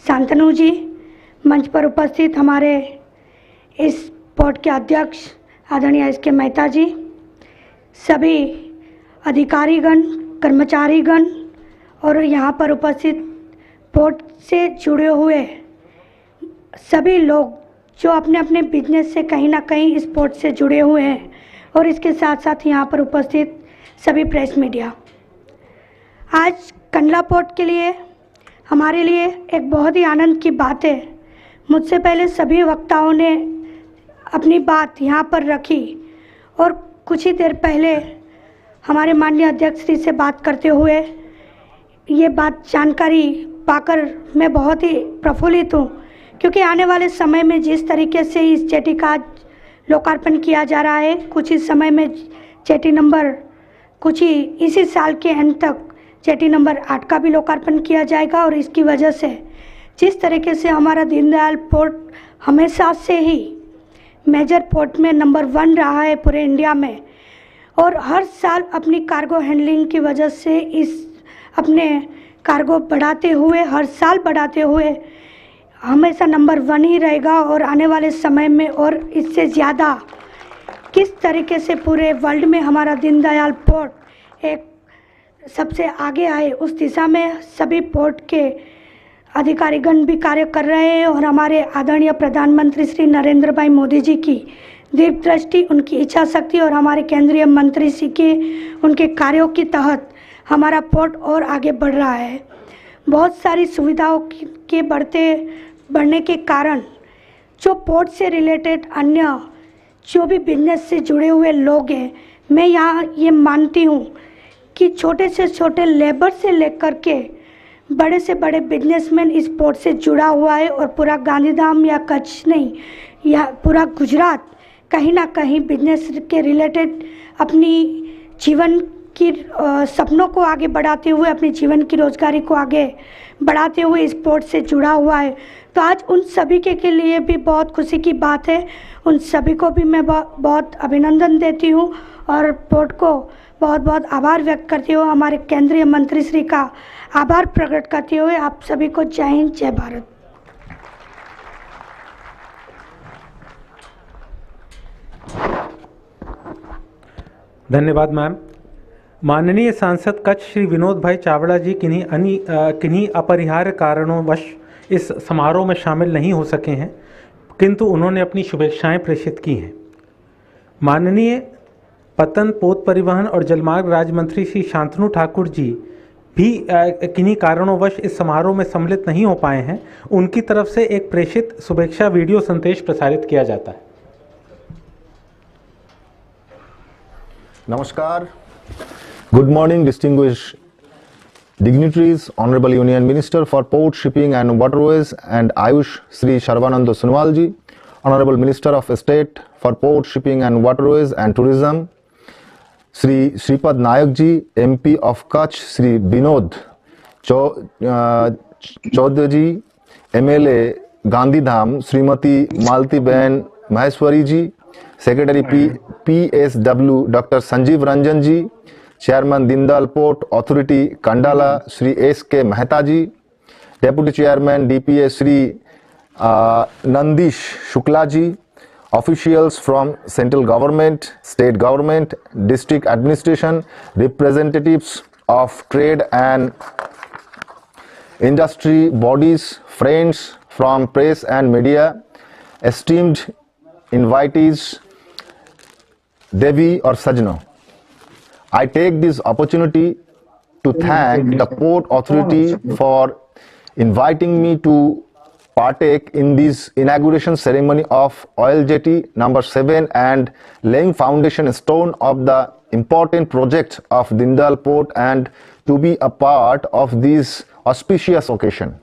शांतनु जी, मंच पर उपस्थित हमारे इस पोर्ट के अध्यक्ष आदरणीय एस के मेहता जी, सभी अधिकारीगण, कर्मचारीगण और यहाँ पर उपस्थित पोर्ट से जुड़े हुए सभी लोग जो अपने अपने बिजनेस से कहीं ना कहीं इस पोर्ट से जुड़े हुए हैं, और इसके साथ साथ यहाँ पर उपस्थित सभी प्रेस मीडिया। आज कंडला पोर्ट के लिए हमारे लिए एक बहुत ही आनंद की बात है। मुझसे पहले सभी वक्ताओं ने अपनी बात यहाँ पर रखी और कुछ ही देर पहले हमारे माननीय अध्यक्ष जी से बात करते हुए ये बात जानकारी पाकर मैं बहुत ही प्रफुल्लित हूँ, क्योंकि आने वाले समय में जिस तरीके से इस जेटी का लोकार्पण किया जा रहा है, कुछ ही समय में जेटी नंबर कुछ ही इसी साल के अंत तक जेटी नंबर 8 का भी लोकार्पण किया जाएगा। और इसकी वजह से जिस तरीके से हमारा दीनदयाल पोर्ट हमेशा से ही मेजर पोर्ट में नंबर 1 रहा है पूरे इंडिया में, और हर साल अपनी कार्गो हैंडलिंग की वजह से इस अपने कार्गो बढ़ाते हुए, हर साल बढ़ाते हुए हमेशा नंबर 1 ही रहेगा। और आने वाले समय में और इससे ज़्यादा किस तरीके से पूरे वर्ल्ड में हमारा दीनदयाल पोर्ट एक सबसे आगे आए, उस दिशा में सभी पोर्ट के अधिकारीगण भी कार्य कर रहे हैं। और हमारे आदरणीय प्रधानमंत्री श्री नरेंद्र भाई मोदी जी की दीर्घदृष्टि, उनकी इच्छा शक्ति और हमारे केंद्रीय मंत्री जी के उनके कार्यों के तहत हमारा पोर्ट और आगे बढ़ रहा है। बहुत सारी सुविधाओं के बढ़ने के कारण जो पोर्ट से रिलेटेड अन्य जो भी बिजनेस से जुड़े हुए लोग हैं, मैं यहाँ ये मानती हूँ कि छोटे से छोटे लेबर से लेकर के बड़े से बड़े बिजनेसमैन इस पोर्ट से जुड़ा हुआ है और पूरा गांधीधाम या कच्छ नहीं, या पूरा गुजरात कहीं ना कहीं बिजनेस के रिलेटेड अपनी जीवन की सपनों को आगे बढ़ाते हुए, अपने जीवन की रोजगारी को आगे बढ़ाते हुए इस पोर्ट से जुड़ा हुआ है। तो आज उन सभी के लिए भी बहुत खुशी की बात है। उन सभी को भी मैं बहुत अभिनंदन देती हूँ और पोर्ट को बहुत बहुत आभार व्यक्त करती हूँ। हमारे केंद्रीय मंत्री श्री का आभार प्रकट करते हुए आप सभी को जय हिंद, जय भारत। धन्यवाद मैम। माननीय सांसद कच्छ श्री विनोद भाई चावड़ा जी किन्हीं अपरिहार्य कारणों इस समारोह में शामिल नहीं हो सके हैं, किंतु उन्होंने अपनी शुभेच्छाएं प्रेषित की हैं। माननीय पतन, पोत परिवहन और जलमार्ग राज्य मंत्री श्री शांतनु ठाकुर जी भी किन्हीं कारणोंवश इस समारोह में सम्मिलित नहीं हो पाए हैं। उनकी तरफ से एक प्रेषित शुभेच्छा वीडियो संदेश प्रसारित किया जाता है। Namaskar. Good morning, distinguished dignitaries, Honorable Union Minister for Port, Shipping and Waterways and Ayush Shri Sarbananda Sonowal ji, Honorable Minister of State for Port, Shipping and Waterways and Tourism, Shri Shripad Nayak ji, MP of Kutch, Shri Vinod Chaudhary ji, MLA Gandhidham, Srimati Malti Ben Maheshwari ji, Secretary PSW Dr. Sanjeev Ranjan ji, Chairman Deendayal Port Authority Kandla Shri S.K. Mehta ji, Deputy Chairman DPA Shri Nandish Shukla ji, officials from central government, state government, district administration, representatives of trade and industry bodies, friends from press and media, esteemed invitees, Devi or Sajno. I take this opportunity to thank the Port Authority for inviting me to partake in this inauguration ceremony of Oil Jetty number 7 and laying foundation stone of the important project of Deendayal Port and to be a part of this auspicious occasion.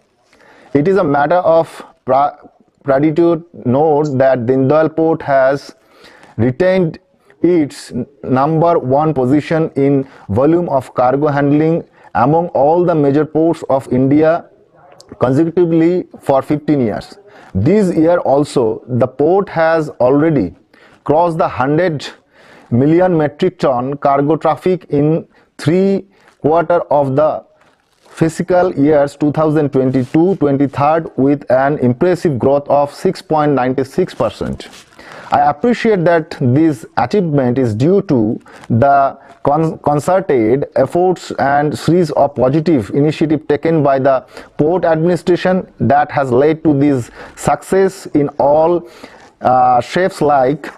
It is a matter of pride to note that Deendayal Port has retained its number 1 position in volume of cargo handling among all the major ports of India consecutively for 15 years. This year also, the port has already crossed the 100 million metric ton cargo traffic in 3 quarters of the fiscal years 2022-23 with an impressive growth of 6.96%. I appreciate that this achievement is due to the concerted efforts and series of positive initiatives taken by the port administration that has led to this success in all shapes like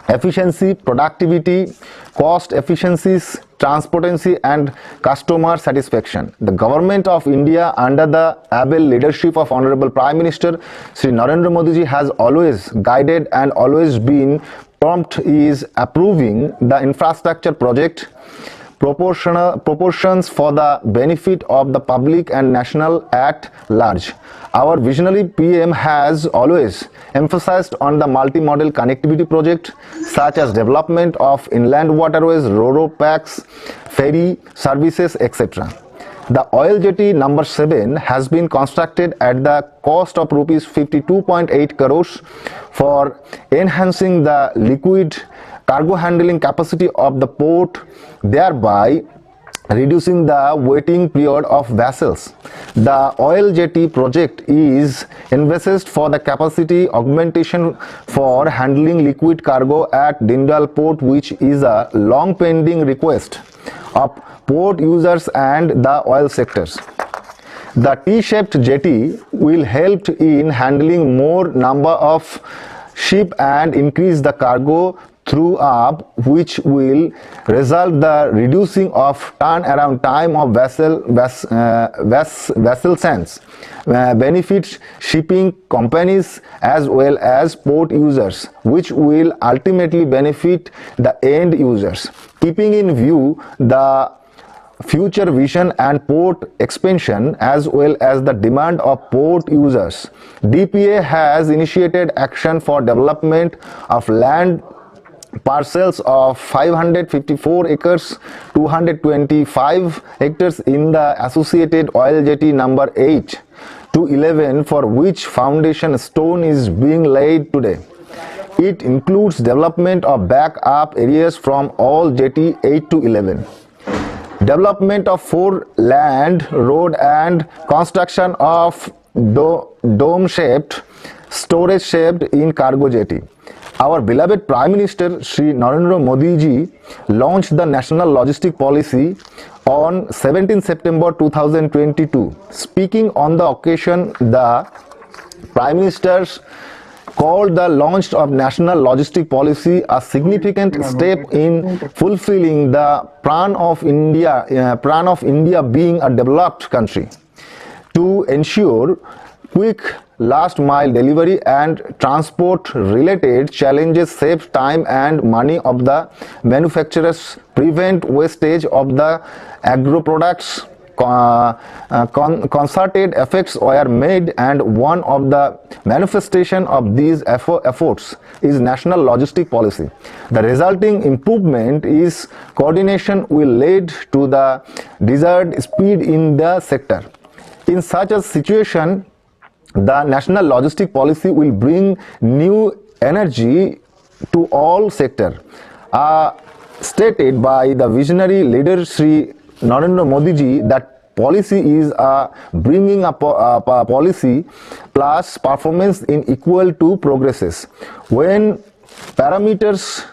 efficiency, productivity, cost efficiencies, transparency and customer satisfaction. The government of India under the able leadership of Honorable Prime Minister Shri Narendra Modi ji has always guided and always been prompt is approving the infrastructure project proportions for the benefit of the public and national at large. Our visionary PM has always emphasized on the multi-modal connectivity project such as development of inland waterways, ro-ro packs, ferry services, etc. The oil jetty number 7 has been constructed at the cost of rupees 52.8 crores for enhancing the liquid cargo handling capacity of the port, thereby reducing the waiting period of vessels. The oil jetty project is envisaged for the capacity augmentation for handling liquid cargo at Deendayal Port, which is a long pending request of port users and the oil sectors. The T-shaped jetty will help in handling more number of ship and increase the cargo through up, which will result the reducing of turnaround time of vessel sense, benefits shipping companies as well as port users, which will ultimately benefit the end users. Keeping in view the future vision and port expansion as well as the demand of port users, DPA has initiated action for development of land parcels of 554 acres, 225 hectares in the associated oil jetty number 8 to 11, for which foundation stone is being laid today. It includes development of backup areas from all jetty 8 to 11. Development of 4 land, road and construction of dome-shaped, storage-shaped in cargo jetty. Our beloved Prime Minister Shri Narendra Modi ji launched the National Logistic Policy on 17 September 2022. Speaking on the occasion, the Prime Minister called the launch of National Logistic Policy a significant step in fulfilling the plan of India being a developed country. To ensure quick last mile delivery and transport related challenges, save time and money of the manufacturers, prevent wastage of the agro products, concerted efforts were made, and one of the manifestation of these efforts is National Logistic Policy. The resulting improvement is coordination will lead to the desired speed in the sector. In such a situation, the National Logistic Policy will bring new energy to all sectors. Stated by the visionary leader Shri Narendra Modi ji that policy is bringing a policy plus performance in equal to progresses. When parameters,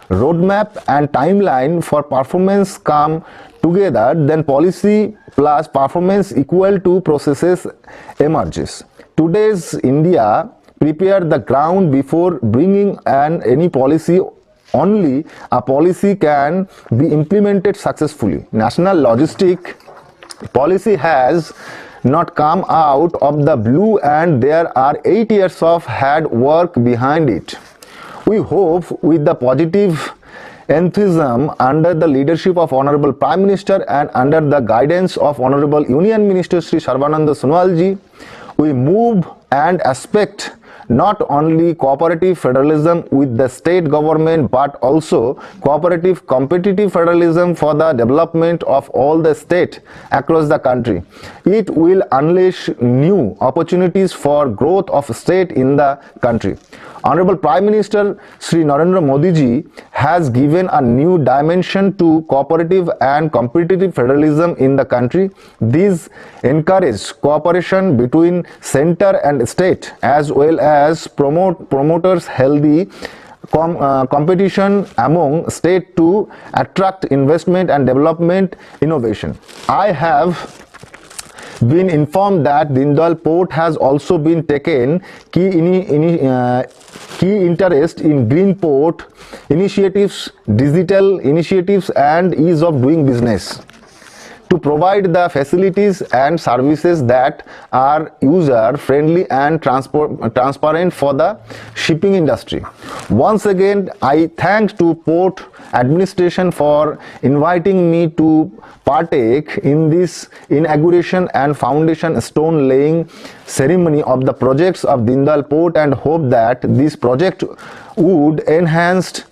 roadmap and timeline for performance come together, then policy plus performance equal to processes emerges. Today's India prepared the ground before bringing any policy. Only a policy can be implemented successfully. National Logistic Policy has not come out of the blue, and there are 8 years of hard work behind it. We hope with the positive enthusiasm under the leadership of Honorable Prime Minister and under the guidance of Honorable Union Minister Shri Sarbananda Sonowal ji, we move and aspect not only cooperative federalism with the state government but also cooperative competitive federalism for the development of all the states across the country. It will unleash new opportunities for growth of state in the country. Honorable Prime Minister Shri Narendra Modi ji has given a new dimension to cooperative and competitive federalism in the country. These encourage cooperation between center and state as well as promoters healthy competition among state to attract investment and development innovation. I have been informed that Deendayal Port has also been taken key interest in green port initiatives, digital initiatives and ease of doing business to provide the facilities and services that are user friendly and transparent for the shipping industry. Once again, I thank to Port Administration for inviting me to partake in this inauguration and foundation stone laying ceremony of the projects of Deendayal Port, and hope that this project would enhance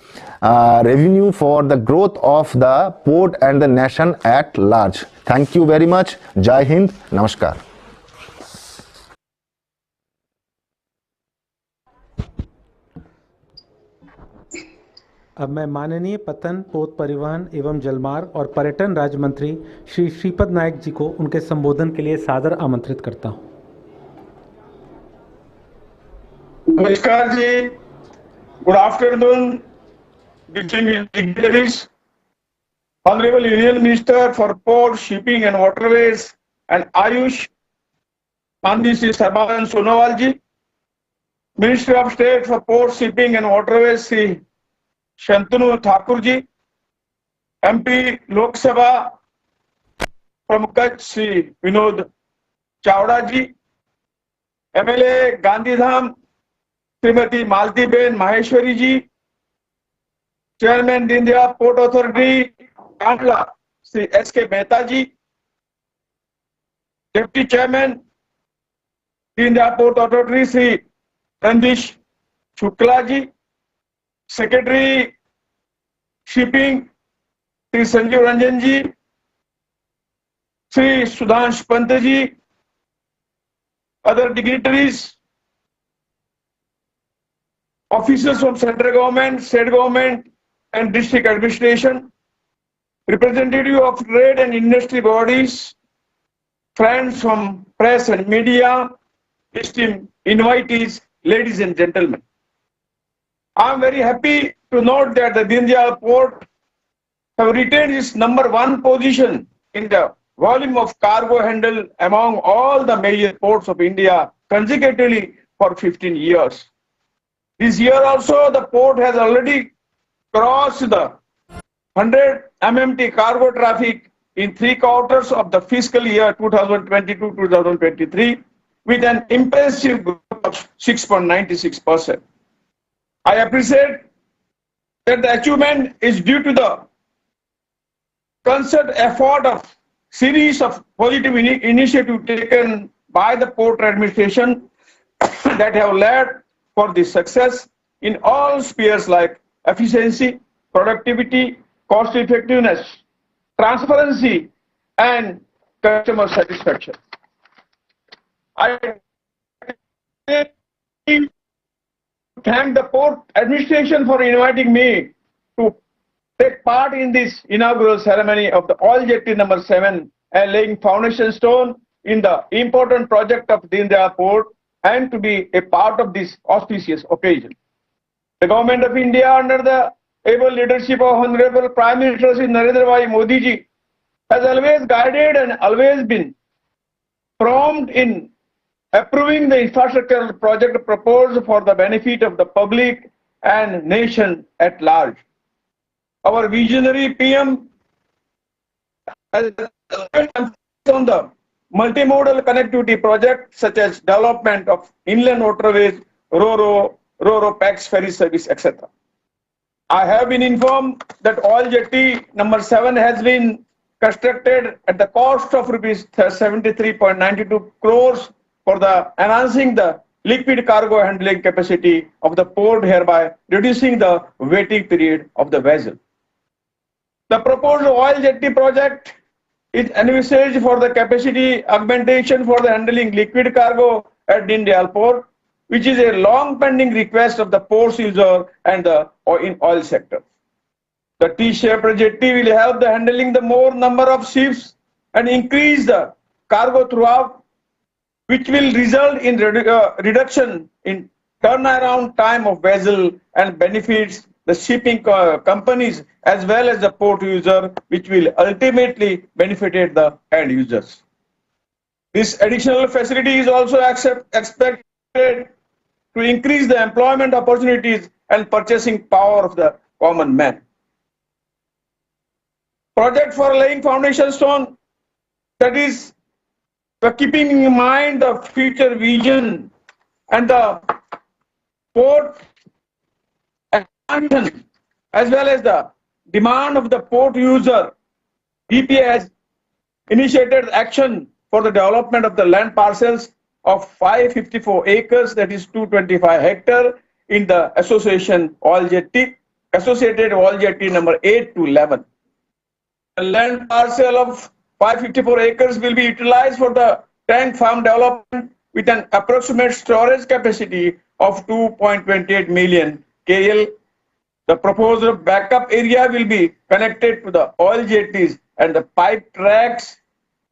revenue for the growth of the port and the nation at large. Thank you very much. Jai Hind. Namaskar. अब मैं माननीय पतन, पोत परिवहन एवं जलमार्ग और पर्यटन राज्य मंत्री श्री श्रीपद नायक जी को उनके संबोधन के लिए सादर आमंत्रित करता हूं। नमस्कार जी, good afternoon distinguished dignitaries, Honorable Union Minister for Port, Shipping and Waterways and Ayush, Shri Sarbananda Sonowal ji, Minister of State for Port, Shipping and Waterways, Shri Shantanu Thakur ji, MP Lok Sabha from Kutch, Shri Vinod Chawda ji, MLA Gandhidham, Srimati Malti Ben Maheshwari ji, Chairman Deendayal Port Authority, Kandla, Shri S.K. Mehta ji, Deputy Chairman, Deendayal Port Authority, Shri Randish Shukla ji, Secretary Shipping, Shri Sanjeev Ranjan ji, Shri Sudhansh Pant ji, other dignitaries, officers from central government, state government, and district administration, representative of trade and industry bodies, friends from press and media, esteemed invitees, ladies and gentlemen. I am very happy to note that the Deendayal Port have retained its #1 position in the volume of cargo handled among all the major ports of India consecutively for 15 years. This year also, the port has already crossed the 100 MMT cargo traffic in 3 quarters of the fiscal year 2022-2023 with an impressive growth of 6.96%. I appreciate that the achievement is due to the concerted effort of series of positive initiatives taken by the port administration that have led for this success in all spheres like efficiency, productivity, cost effectiveness, transparency, and customer satisfaction. I thank the port administration for inviting me to take part in this inaugural ceremony of the Oil Jetty #7 and laying foundation stone in the important project of Deendayal Port and to be a part of this auspicious occasion. The Government of India under the able leadership of Honorable Prime Minister Shri Narendra Bhai Modi ji has always guided and always been prompt in approving the infrastructural project proposed for the benefit of the public and nation at large. Our visionary PM has on the multimodal connectivity project such as development of inland waterways, Ro-Ro, PAX ferry service, etc. I have been informed that Oil Jetty #7 has been constructed at the cost of rupees 73.92 crores for the enhancing the liquid cargo handling capacity of the port, hereby reducing the waiting period of the vessel. The proposed Oil Jetty project is envisaged for the capacity augmentation for the handling liquid cargo at Deendayal Port, which is a long pending request of the port's user and the oil sector. The T-shaped jetty will help the handling the more number of ships and increase the cargo throughout, which will result in reduction in turnaround time of vessel and benefits the shipping companies as well as the port user, which will ultimately benefit the end users. This additional facility is also expected to increase the employment opportunities and purchasing power of the common man. Project for laying foundation stone, that is keeping in mind the future vision and the port expansion as well as the demand of the port user. DPA has initiated action for the development of the land parcels of 554 acres, that is 225 hectares, in the associated Oil Jetty number 8 to 11. The land parcel of 554 acres will be utilized for the tank farm development with an approximate storage capacity of 2.28 million KL. The proposed backup area will be connected to the oil jetties, and the pipe tracks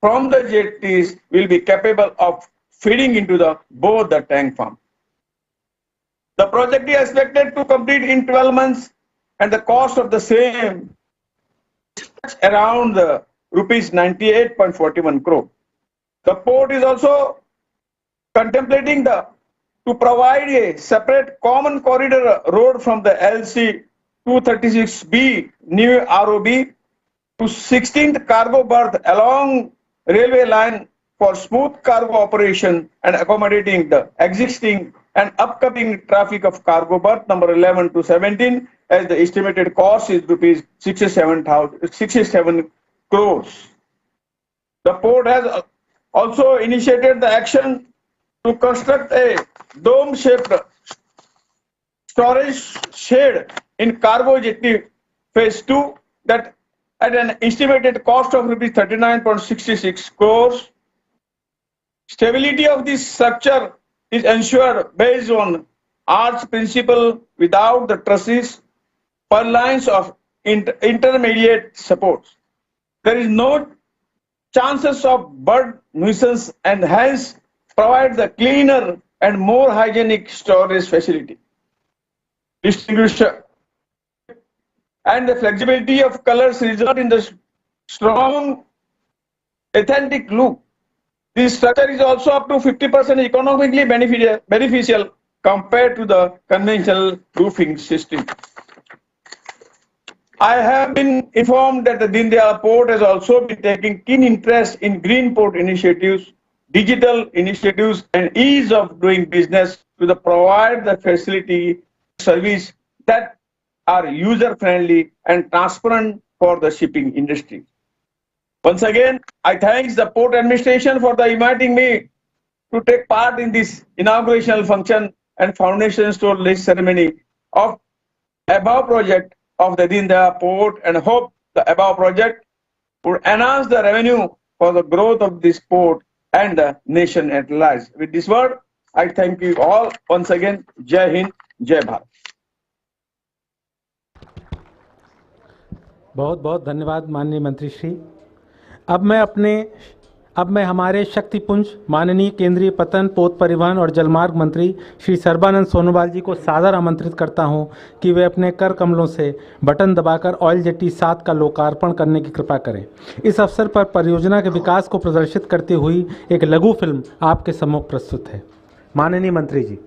from the jetties will be capable of feeding into both the tank farm. The project is expected to complete in 12 months, and the cost of the same is around rupees 98.41 crore. The port is also contemplating the to provide a separate common corridor road from the LC 236B new ROB to 16th cargo berth along railway line for smooth cargo operation and accommodating the existing and upcoming traffic of cargo berth number 11 to 17, as the estimated cost is rupees 67 crores. The port has also initiated the action to construct a dome-shaped storage shed in cargo jetty phase 2 that at an estimated cost of rupees 39.66 crores. Stability of this structure is ensured based on arch principle without the trusses, purlines of intermediate supports. There is no chances of bird nuisance and hence provides a cleaner and more hygienic storage facility. Distribution and the flexibility of colors result in the strong, authentic look. This structure is also up to 50% economically beneficial compared to the conventional roofing system. I have been informed that the Deendayal port has also been taking keen interest in green port initiatives, digital initiatives, and ease of doing business to provide the facility service that are user-friendly and transparent for the shipping industry. Once again, I thank the port administration for inviting me to take part in this inaugurational function and foundation stone ceremony of above project of the Deendayal port, and hope the above project would enhance the revenue for the growth of this port and the nation at large. With this word, I thank you all once again. Jai Hind, Jai Bharat. बहुत बहुत धन्यवाद माननीय मंत्री श्री। अब मैं हमारे शक्तिपुंज माननीय केंद्रीय पतन, पोत परिवहन और जलमार्ग मंत्री श्री सर्बानंद सोनोवाल जी को सादर आमंत्रित करता हूं कि वे अपने कर कमलों से बटन दबाकर ऑयल जेट्टी 7 का लोकार्पण करने की कृपा करें। इस अवसर पर परियोजना के विकास को प्रदर्शित करती हुई एक लघु फिल्म आपके सम्मुख प्रस्तुत है। माननीय मंत्री जी।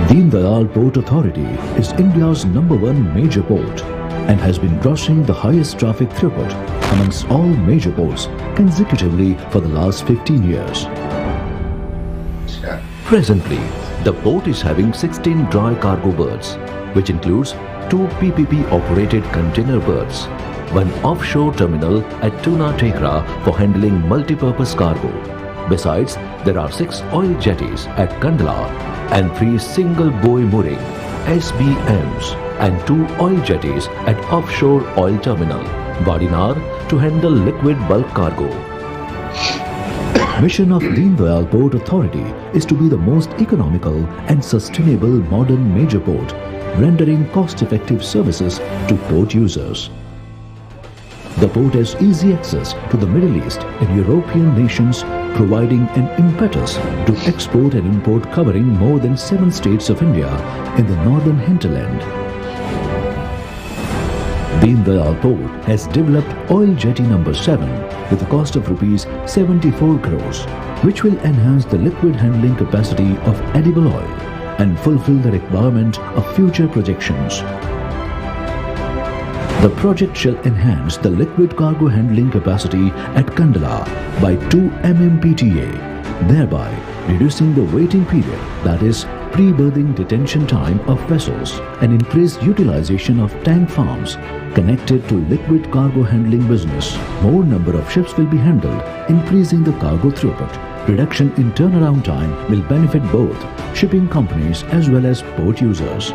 Deendayal Port Authority is India's #1 major port and has been crossing the highest traffic throughput amongst all major ports consecutively for the last 15 years. Presently, the port is having 16 dry cargo berths, which includes 2 PPP-operated container berths, 1 offshore terminal at Tuna Tekra for handling multi-purpose cargo. Besides, there are 6 oil jetties at Kandla and 3 single buoy mooring SBMs and 2 oil jetties at offshore oil terminal Vadinar to handle liquid bulk cargo. Mission of Deendayal Port Authority is to be the most economical and sustainable modern major port, rendering cost-effective services to port users. The port has easy access to the Middle East and European nations, providing an impetus to export and import covering more than 7 states of India in the northern hinterland. Deendayal Port has developed oil jetty number 7 with a cost of rupees 74 crores, which will enhance the liquid handling capacity of edible oil and fulfill the requirement of future projections. The project shall enhance the liquid cargo handling capacity at Kandla by 2 MMPTA, thereby reducing the waiting period, that is, pre-berthing detention time of vessels, and increased utilization of tank farms connected to liquid cargo handling business. More number of ships will be handled, increasing the cargo throughput. Reduction in turnaround time will benefit both shipping companies as well as port users.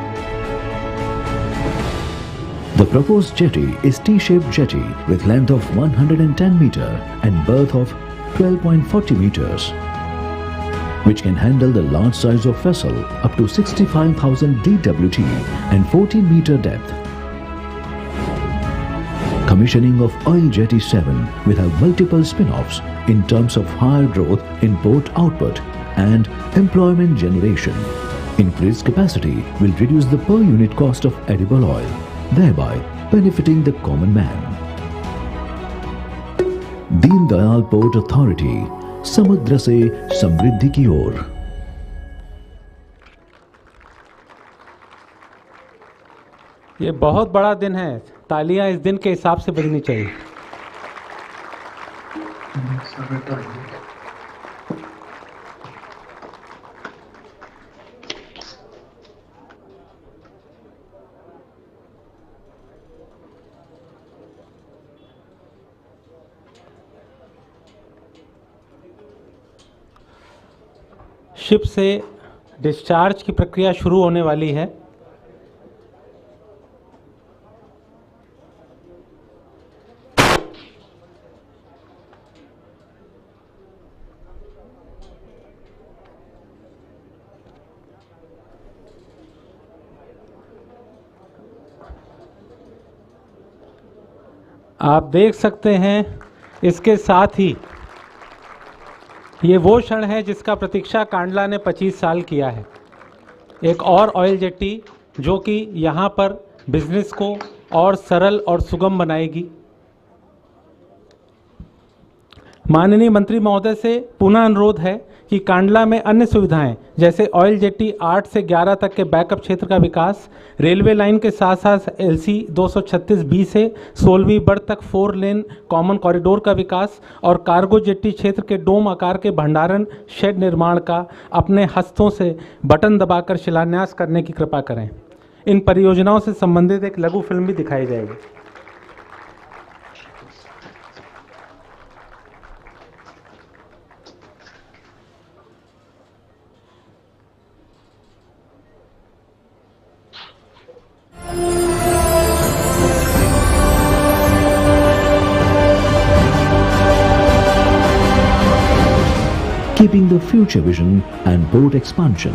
The proposed jetty is T-shaped jetty with length of 110 meter and berth of 12.40 meters, which can handle the large size of vessel up to 65,000 DWT and 14 meter depth. Commissioning of Oil Jetty 7 will have multiple spin-offs in terms of higher growth in port output and employment generation. Increased capacity will reduce the per unit cost of edible oil, thereby benefiting the common man. Deendayal Port Authority, समुद्र से समृद्धि की ओर। ये बहुत बड़ा दिन है, तालियां इस दिन के हिसाब से बजनी चाहिए। शिप से डिस्चार्ज की प्रक्रिया शुरू होने वाली है। आप देख सकते हैं, इसके साथ ही ये वो क्षण है जिसका प्रतीक्षा कांडला ने 25 साल किया है। एक और ऑयल जेट्टी जो कि यहाँ पर बिजनेस को और सरल और सुगम बनाएगी। माननीय मंत्री महोदय से पुनः अनुरोध है कि कांडला में अन्य सुविधाएं जैसे ऑयल जेट्टी 8 से 11 तक के बैकअप क्षेत्र का विकास, रेलवे लाइन के साथ साथ LC 236B से 16वीं बर्थ तक 4 लेन कॉमन कॉरिडोर का विकास और कार्गो जेट्टी क्षेत्र के डोम आकार के भंडारण शेड निर्माण का अपने हस्तों से बटन दबाकर शिलान्यास करने की कृपा करें। इन परियोजनाओं से संबंधित एक लघु फिल्म भी दिखाई जाएगी। Keeping the future vision and port expansion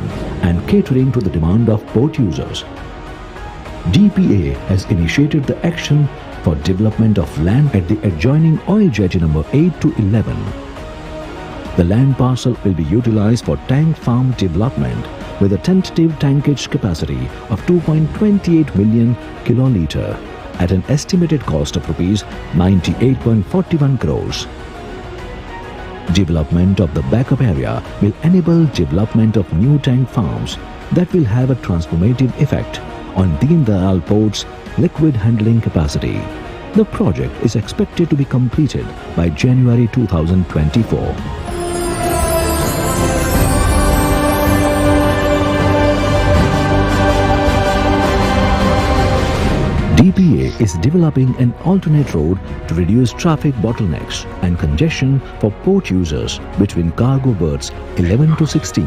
and catering to the demand of port users, DPA has initiated the action for development of land at the adjoining oil jetty number 8 to 11. The land parcel will be utilized for tank farm development with a tentative tankage capacity of 2.28 million kiloliter at an estimated cost of rupees 98.41 crores. Development of the backup area will enable development of new tank farms that will have a transformative effect on Deendayal Port's liquid handling capacity. The project is expected to be completed by January 2024. DPA is developing an alternate road to reduce traffic bottlenecks and congestion for port users between cargo berths 11 to 16.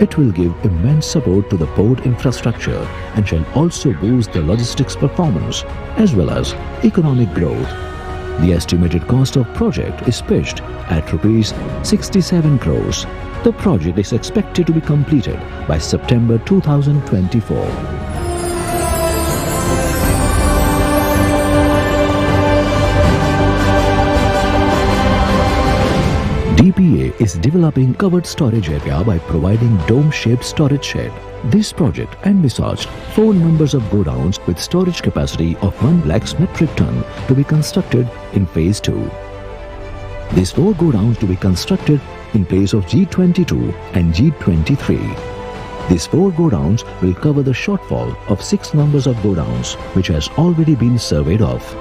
It will give immense support to the port infrastructure and shall also boost the logistics performance as well as economic growth. The estimated cost of project is pitched at rupees 67 crores. The project is expected to be completed by September 2024. DPA is developing covered storage area by providing dome-shaped storage shed. This project envisaged 4 numbers of godowns with storage capacity of 1 lakh metric ton to be constructed in phase 2. These 4 godowns to be constructed in place of G22 and G23. These 4 godowns will cover the shortfall of 6 numbers of godowns which has already been surveyed off.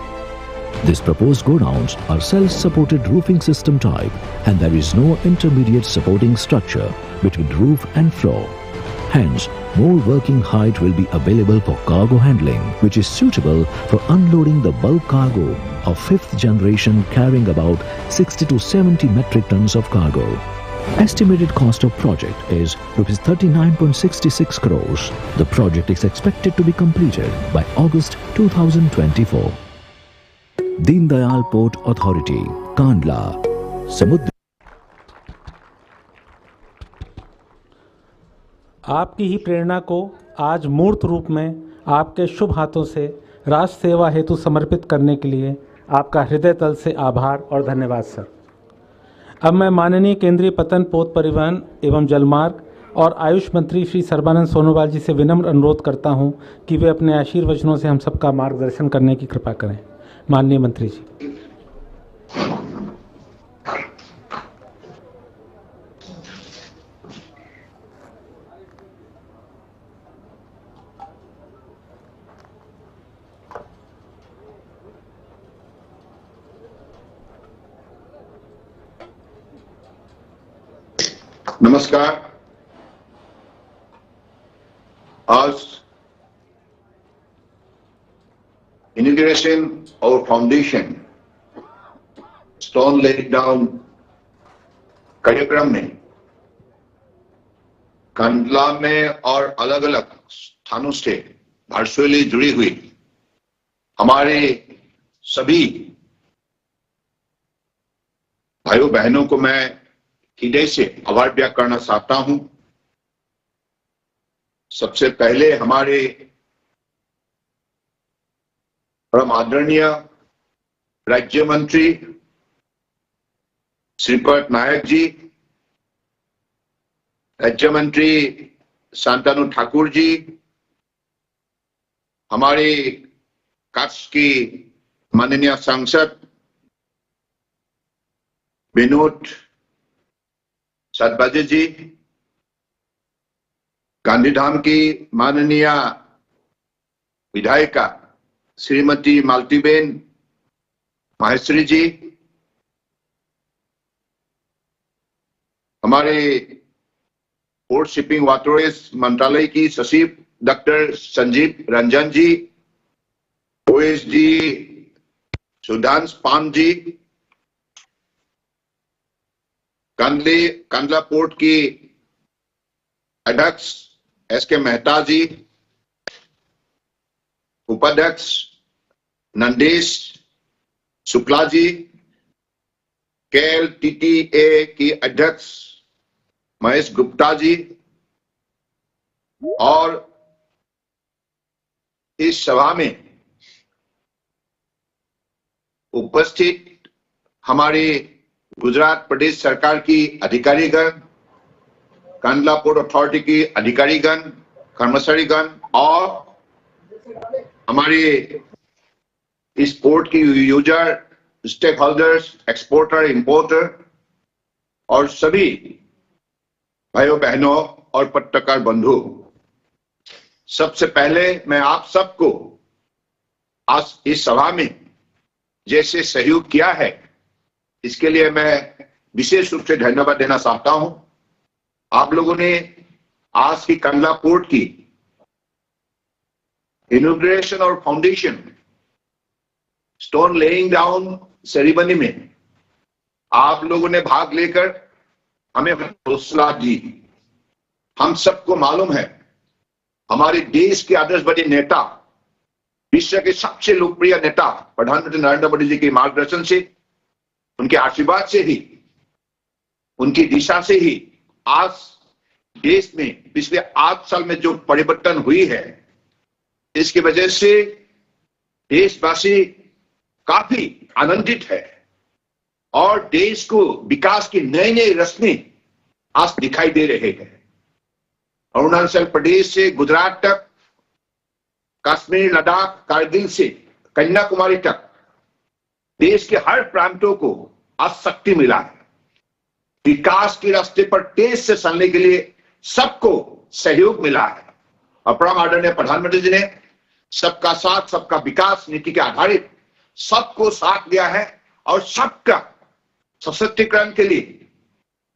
These proposed godowns are self-supported roofing system type and there is no intermediate supporting structure between roof and floor. Hence, more working height will be available for cargo handling, which is suitable for unloading the bulk cargo of 5th generation carrying about 60 to 70 metric tons of cargo. Estimated cost of project is Rs 39.66 crores. The project is expected to be completed by August 2024. Deendayal Port Authority, Kandla, समुद्र। आपकी ही प्रेरणा को आज मूर्त रूप में आपके शुभ हाथों से राष्ट्र सेवा हेतु समर्पित करने के लिए आपका हृदय तल से आभार और धन्यवाद सर। अब मैं माननीय केंद्रीय पतन पोत परिवहन एवं जलमार्ग और आयुष मंत्री श्री सर्बानंद सोनोवाल जी से विनम्र अनुरोध करता हूं कि वे अपने आशीर्वचनों से हम सबका मार्गदर्शन करने की कृपा करें। माननीय मंत्री जी। नमस्कार। आज इनॉग्रेशन और फाउंडेशन स्टोन लेइंग डाउन कार्यक्रम में कंडला में और अलग अलग स्थानों से वर्चुअली जुड़ी हुई हमारे सभी भाइयों बहनों को मैं हृदय से आभार व्यक्त करना चाहता हूं। सबसे पहले हमारे परम आदरणीय राज्य मंत्री श्रीपद नायक जी, राज्य मंत्री शांतनु ठाकुर जी, हमारे कच्छ की माननीय सांसद विनोद सतबाजे जी, गांधीधाम की माननीय विधायिका श्रीमती मालतीबेन माहेश्वरी जी, हमारे पोर्ट शिपिंग वाटरवेज मंत्रालय की सचिव डॉक्टर संजीव रंजन जी, ओएसडी सुधांश पान जी, कंडला पोर्ट की अध्यक्ष एसके मेहता जी, उपाध्यक्ष नंदेश शुक्ला जी, KLTTA की अध्यक्ष महेश गुप्ता जी और इस सभा में उपस्थित हमारे गुजरात प्रदेश सरकार की अधिकारीगण, कंडला पोर्ट अथॉरिटी की अधिकारीगण, कर्मचारीगण और हमारे इस पोर्ट की user, stakeholders, exporter, importer और सभी भाइयों बहनों और पत्रकार बंधु, सबसे पहले मैं आप सबको आज इस सभा में जैसे सहयोग किया है इसके लिए मैं विशेष रूप से धन्यवाद देना चाहता हूं। आप लोगों ने आज की कंडला पोर्ट की इनॉग्रेशन और foundation stone laying down ceremony में आप लोगों ने भाग लेकर हमें हौसला दी। हम सबको मालूम है हमारे देश के आदर्शवादी नेता, विश्व के सबसे लोकप्रिय नेता प्रधानमंत्री नरेंद्र मोदी जी के मार्गदर्शन से, उनके आशीर्वाद से ही, उनकी दिशा से ही आज देश में पिछले 8 साल में जो परिवर्तन हुई है, इसकी वजह से देशवासी काफी आनंदित है और देश को विकास की नई नई रस्में आज दिखाई दे रहे हैं। अरुणाचल प्रदेश से गुजरात तक, कश्मीर, लद्दाख, कारगिल से कन्याकुमारी तक देश के हर प्रांतों को आज शक्ति मिला है। विकास के रास्ते पर तेज से चलने के लिए सबको सहयोग मिला है और परम आदरणीय प्रधानमंत्री जी ने सबका साथ सबका विकास नीति के आधारित सबको साथ दिया है और सबका सशक्तिकरण के लिए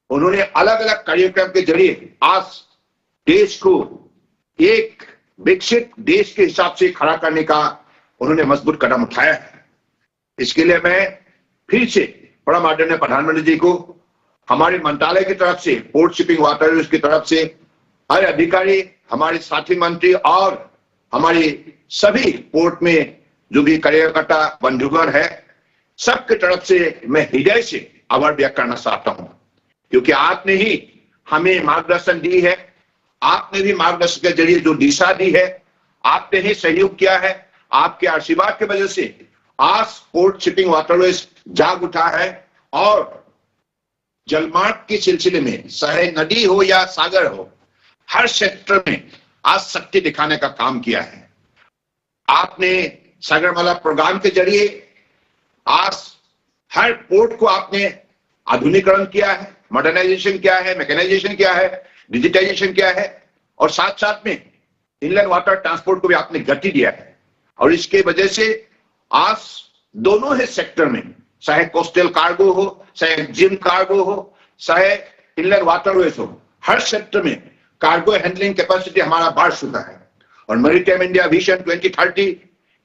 उन्होंने अलग अलग कार्यक्रम के जरिए आज देश को एक विकसित देश के हिसाब से खड़ा करने का उन्होंने मजबूत कदम उठाया है। इसके लिए मैं फिर से परम आदरणीय प्रधानमंत्री जी को हमारे मंत्रालय की तरफ से, पोर्ट शिपिंग वाटरवेज की तरफ से, हर अधिकारी, हमारे साथी मंत्री और हमारे सभी पोर्ट में जो भी कार्यकर्ता बंधुगण है, सबके तरफ से मैं हृदय से आभार व्यक्त करना चाहता हूं, क्योंकि आपने ही हमें मार्गदर्शन दी है, आपने भी मार्गदर्शन के जरिए जो दिशा दी है, आपने ही सहयोग किया है आपके आशीर्वाद की वजह से आज पोर्ट शिपिंग वाटरवेज जाग उठा है और जलमार्ग के सिलसिले में चाहे नदी हो या सागर हो, हर सेक्टर में आज शक्ति दिखाने का काम किया है। आपने सागरमाला प्रोग्राम के जरिए आज हर पोर्ट को आपने आधुनिकीकरण किया है, मॉडर्नाइजेशन किया है, मैकेनाइजेशन किया है, डिजिटाइजेशन किया है और साथ साथ में इनलैंड वाटर ट्रांसपोर्ट को भी आपने गति दिया है। और इसके वजह से आज दोनों ही सेक्टर में, चाहे कोस्टल कार्गो हो, चाहे जिम कार्गो हो, चाहे इनलैंड वाटरवेज हो, हर सेक्टर में कार्गो हैंडलिंग कैपेसिटी हमारा बढ़ चुका है। और मैरीटाइम इंडिया विजन 2030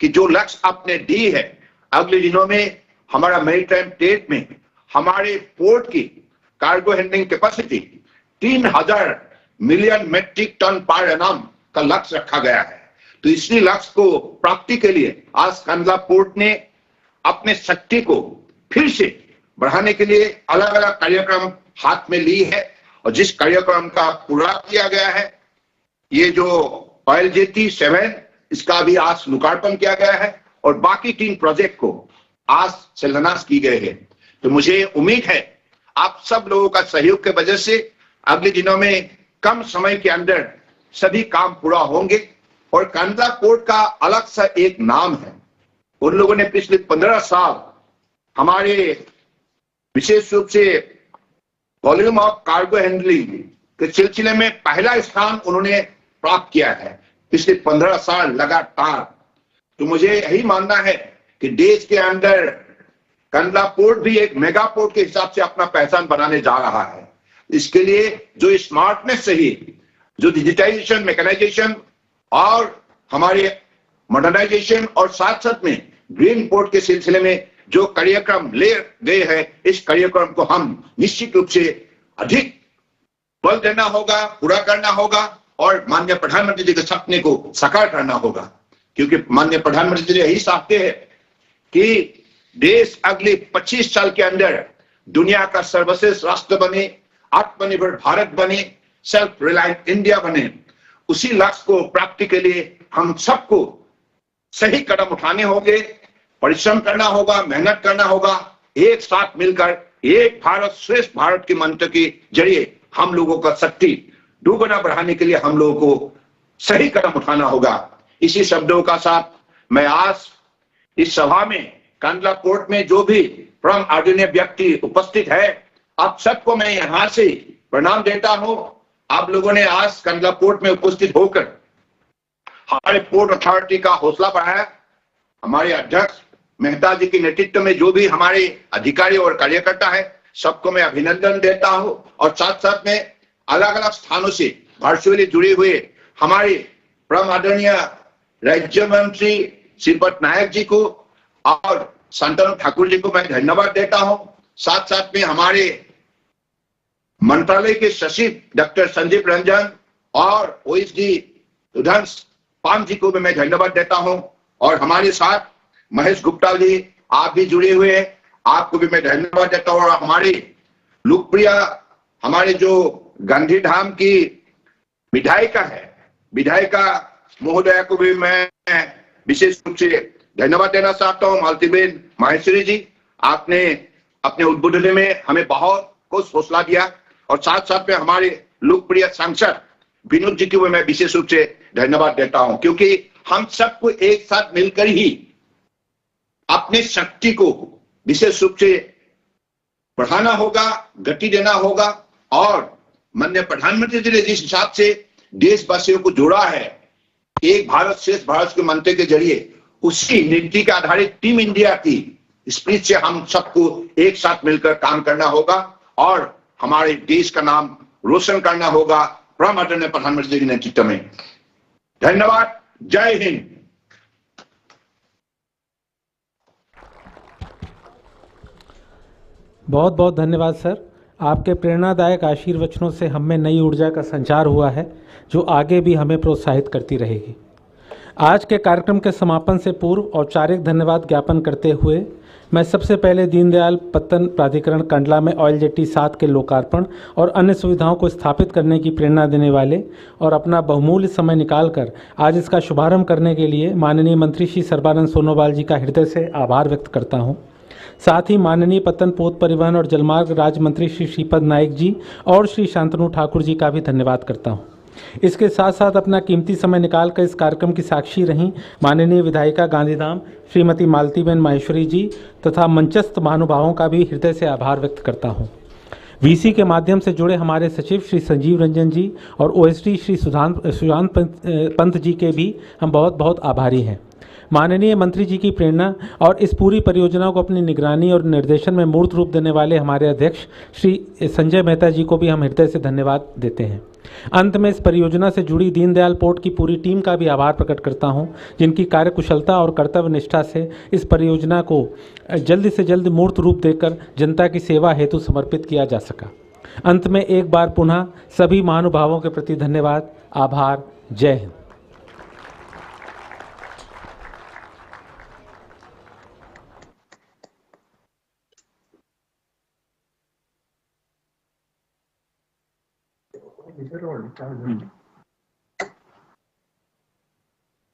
की जो लक्ष्य आपने दी है, अगले दिनों में हमारा मैरीटाइम ट्रेड में हमारे पोर्ट की cargo handling capacity 3000 million metric tonne per annum का लक्ष्य रखा गया है। तो इसी लक्ष्य को प्राप्ति के लिए आज कंडला पोर्ट ने अपने शक्ति को फिर से बढ़ाने के लिए अलग अलग कार्यक्रम हाथ में ली है और जिस कार्यक्रम का पूरा किया गया है, ये जो ऑयल जेटी 7 इसका भी आज लोकार्पण किया गया है और बाकी 3 प्रोजेक्ट को आज शिलान्यास की गए हैं। तो मुझे उम्मीद है आप सब लोगों का सहयोग के वजह से अगले दिनों में कम समय के अंदर सभी काम पूरा होंगे। और कंडला पोर्ट का अलग सा एक नाम है। उन लोगों ने पिछले 15 साल हमारे विशेष रूप से वॉल्यूम ऑफ कार्गो हैंडलिंग के सिलसिले में पहला स्थान उन्होंने प्राप्त किया है पिछले 15 साल लगातार। तो मुझे यही मानना है कि देश के अंदर कंडला पोर्ट भी एक मेगा पोर्ट के हिसाब से अपना पहचान बनाने जा रहा है। इसके लिए जो स्मार्टनेस चाहिए, जो डिजिटाइजेशन, मैकेनाइजेशन और हमारे मॉडर्नाइजेशन और साथ साथ में ग्रीन पोर्ट के सिलसिले में जो कार्यक्रम ले गए हैं, इस कार्यक्रम को हम निश्चित रूप से अधिक बल देना होगा, पूरा करना होगा और माननीय प्रधानमंत्री जी के सपने को साकार करना होगा। क्योंकि माननीय प्रधानमंत्री जी यही चाहते हैं कि देश अगले 25 साल के अंदर दुनिया का सर्वश्रेष्ठ राष्ट्र बने, आत्मनिर्भर भारत बने, सेल्फ रिलायंट इंडिया बने। उसी लक्ष्य को प्राप्ति के लिए हम सबको सही कदम उठाने होंगे, परिश्रम करना होगा, मेहनत करना होगा। एक साथ मिलकर एक भारत श्रेष्ठ भारत के मंत्र के जरिए हम लोगों का शक्ति दुगुना बढ़ाने के लिए हम लोगों को सही कदम उठाना होगा। इसी शब्दों का साथ मैं आज इस सभा में कंडला पोर्ट में जो भी परम आदरणीय व्यक्ति उपस्थित है, आप सबको मैं यहां से प्रणाम देता हूं। आप लोगों ने आज कंडला पोर्ट में उपस्थित होकर हमारे पोर्ट अथॉरिटी का हौसला बढ़ाया। हमारे अध्यक्ष मेहता जी के नेतृत्व में जो भी हमारे अधिकारी और कार्यकर्ता है, सबको मैं अभिनंदन देता हूं। और साथ साथ में अलग अलग स्थानों से वर्चुअली जुड़े हुए हमारे परम आदरणीय राज्य मंत्री श्रीपद नायक जी को और शांतनु ठाकुर जी को मैं धन्यवाद देता हूं। साथ साथ में हमारे मंत्रालय के सचिव डॉक्टर संदीप रंजन और ओएसडी सुधांश पाम जी को भी मैं धन्यवाद देता हूं। और हमारे साथ महेश गुप्ता जी, आप भी जुड़े हुए हैं, आपको भी मैं धन्यवाद देता हूं। और हमारे लोकप्रिय हमारे जो गांधीधाम की विधायिका है, विधायिका महोदया को भी मैं विशेष रूप से धन्यवाद देना चाहता हूं। मालतीबेन माहेश्वरी जी, आपने अपने उद्बोधन में हमें बहुत कुछ हौसला दिया। और साथ साथ में हमारे लोकप्रिय सांसद विनोद जी को भी मैं विशेष रूप से धन्यवाद देता हूं, क्योंकि हम सबको एक साथ मिलकर ही अपने शक्ति को विशेष रूप से बढ़ाना होगा, गति देना होगा। और माननीय प्रधानमंत्री जी ने जिस हिसाब से देशवासियों को जोड़ा है एक भारत श्रेष्ठ भारत के मंत्र के जरिए, उसी नीति के आधारित टीम इंडिया की स्पिरिट से हम सबको एक साथ मिलकर काम करना होगा और हमारे देश का नाम रोशन करना होगा परम आदरणीय प्रधानमंत्री जी के नेतृत्व में। धन्यवाद। जय हिंद। बहुत बहुत धन्यवाद सर। आपके प्रेरणादायक आशीर्वचनों से हम में नई ऊर्जा का संचार हुआ है, जो आगे भी हमें प्रोत्साहित करती रहेगी। आज के कार्यक्रम के समापन से पूर्व औपचारिक धन्यवाद ज्ञापन करते हुए मैं सबसे पहले दीनदयाल पत्तन प्राधिकरण कंडला में ऑयल जेट्टी 7 के लोकार्पण और अन्य सुविधाओं को स्थापित करने की प्रेरणा देने वाले और अपना बहुमूल्य समय निकालकर आज इसका शुभारंभ करने के लिए माननीय मंत्री श्री सर्बानंद सोनोवाल जी का हृदय से आभार व्यक्त करता हूं। साथ ही माननीय पत्तन पोत परिवहन और जलमार्ग राज्य मंत्री श्री श्रीपद नाइक जी और श्री शांतनु ठाकुर जी का भी धन्यवाद करता हूं। इसके साथ साथ अपना कीमती समय निकालकर इस कार्यक्रम की साक्षी रहीं माननीय विधायिका गांधीधाम श्रीमती मालतीबेन माहेश्वरी जी तथा मंचस्थ महानुभावों का भी हृदय से आभार व्यक्त करता हूं। वीसी के माध्यम से जुड़े हमारे सचिव श्री संजीव रंजन जी और ओएसडी श्री सुजान पंत जी के भी हम बहुत बहुत आभारी हैं। माननीय मंत्री जी की प्रेरणा और इस पूरी परियोजना को अपनी निगरानी और निर्देशन में मूर्त रूप देने वाले हमारे अध्यक्ष श्री संजय मेहता जी को भी हम हृदय से धन्यवाद देते हैं। अंत में इस परियोजना से जुड़ी दीनदयाल पोर्ट की पूरी टीम का भी आभार प्रकट करता हूं, जिनकी कार्यकुशलता और कर्तव्य निष्ठा से इस परियोजना को जल्द से जल्द मूर्त रूप देकर जनता की सेवा हेतु समर्पित किया जा सका। अंत में एक बार पुनः सभी महानुभावों के प्रति धन्यवाद, आभार, जय हिंद। इधर और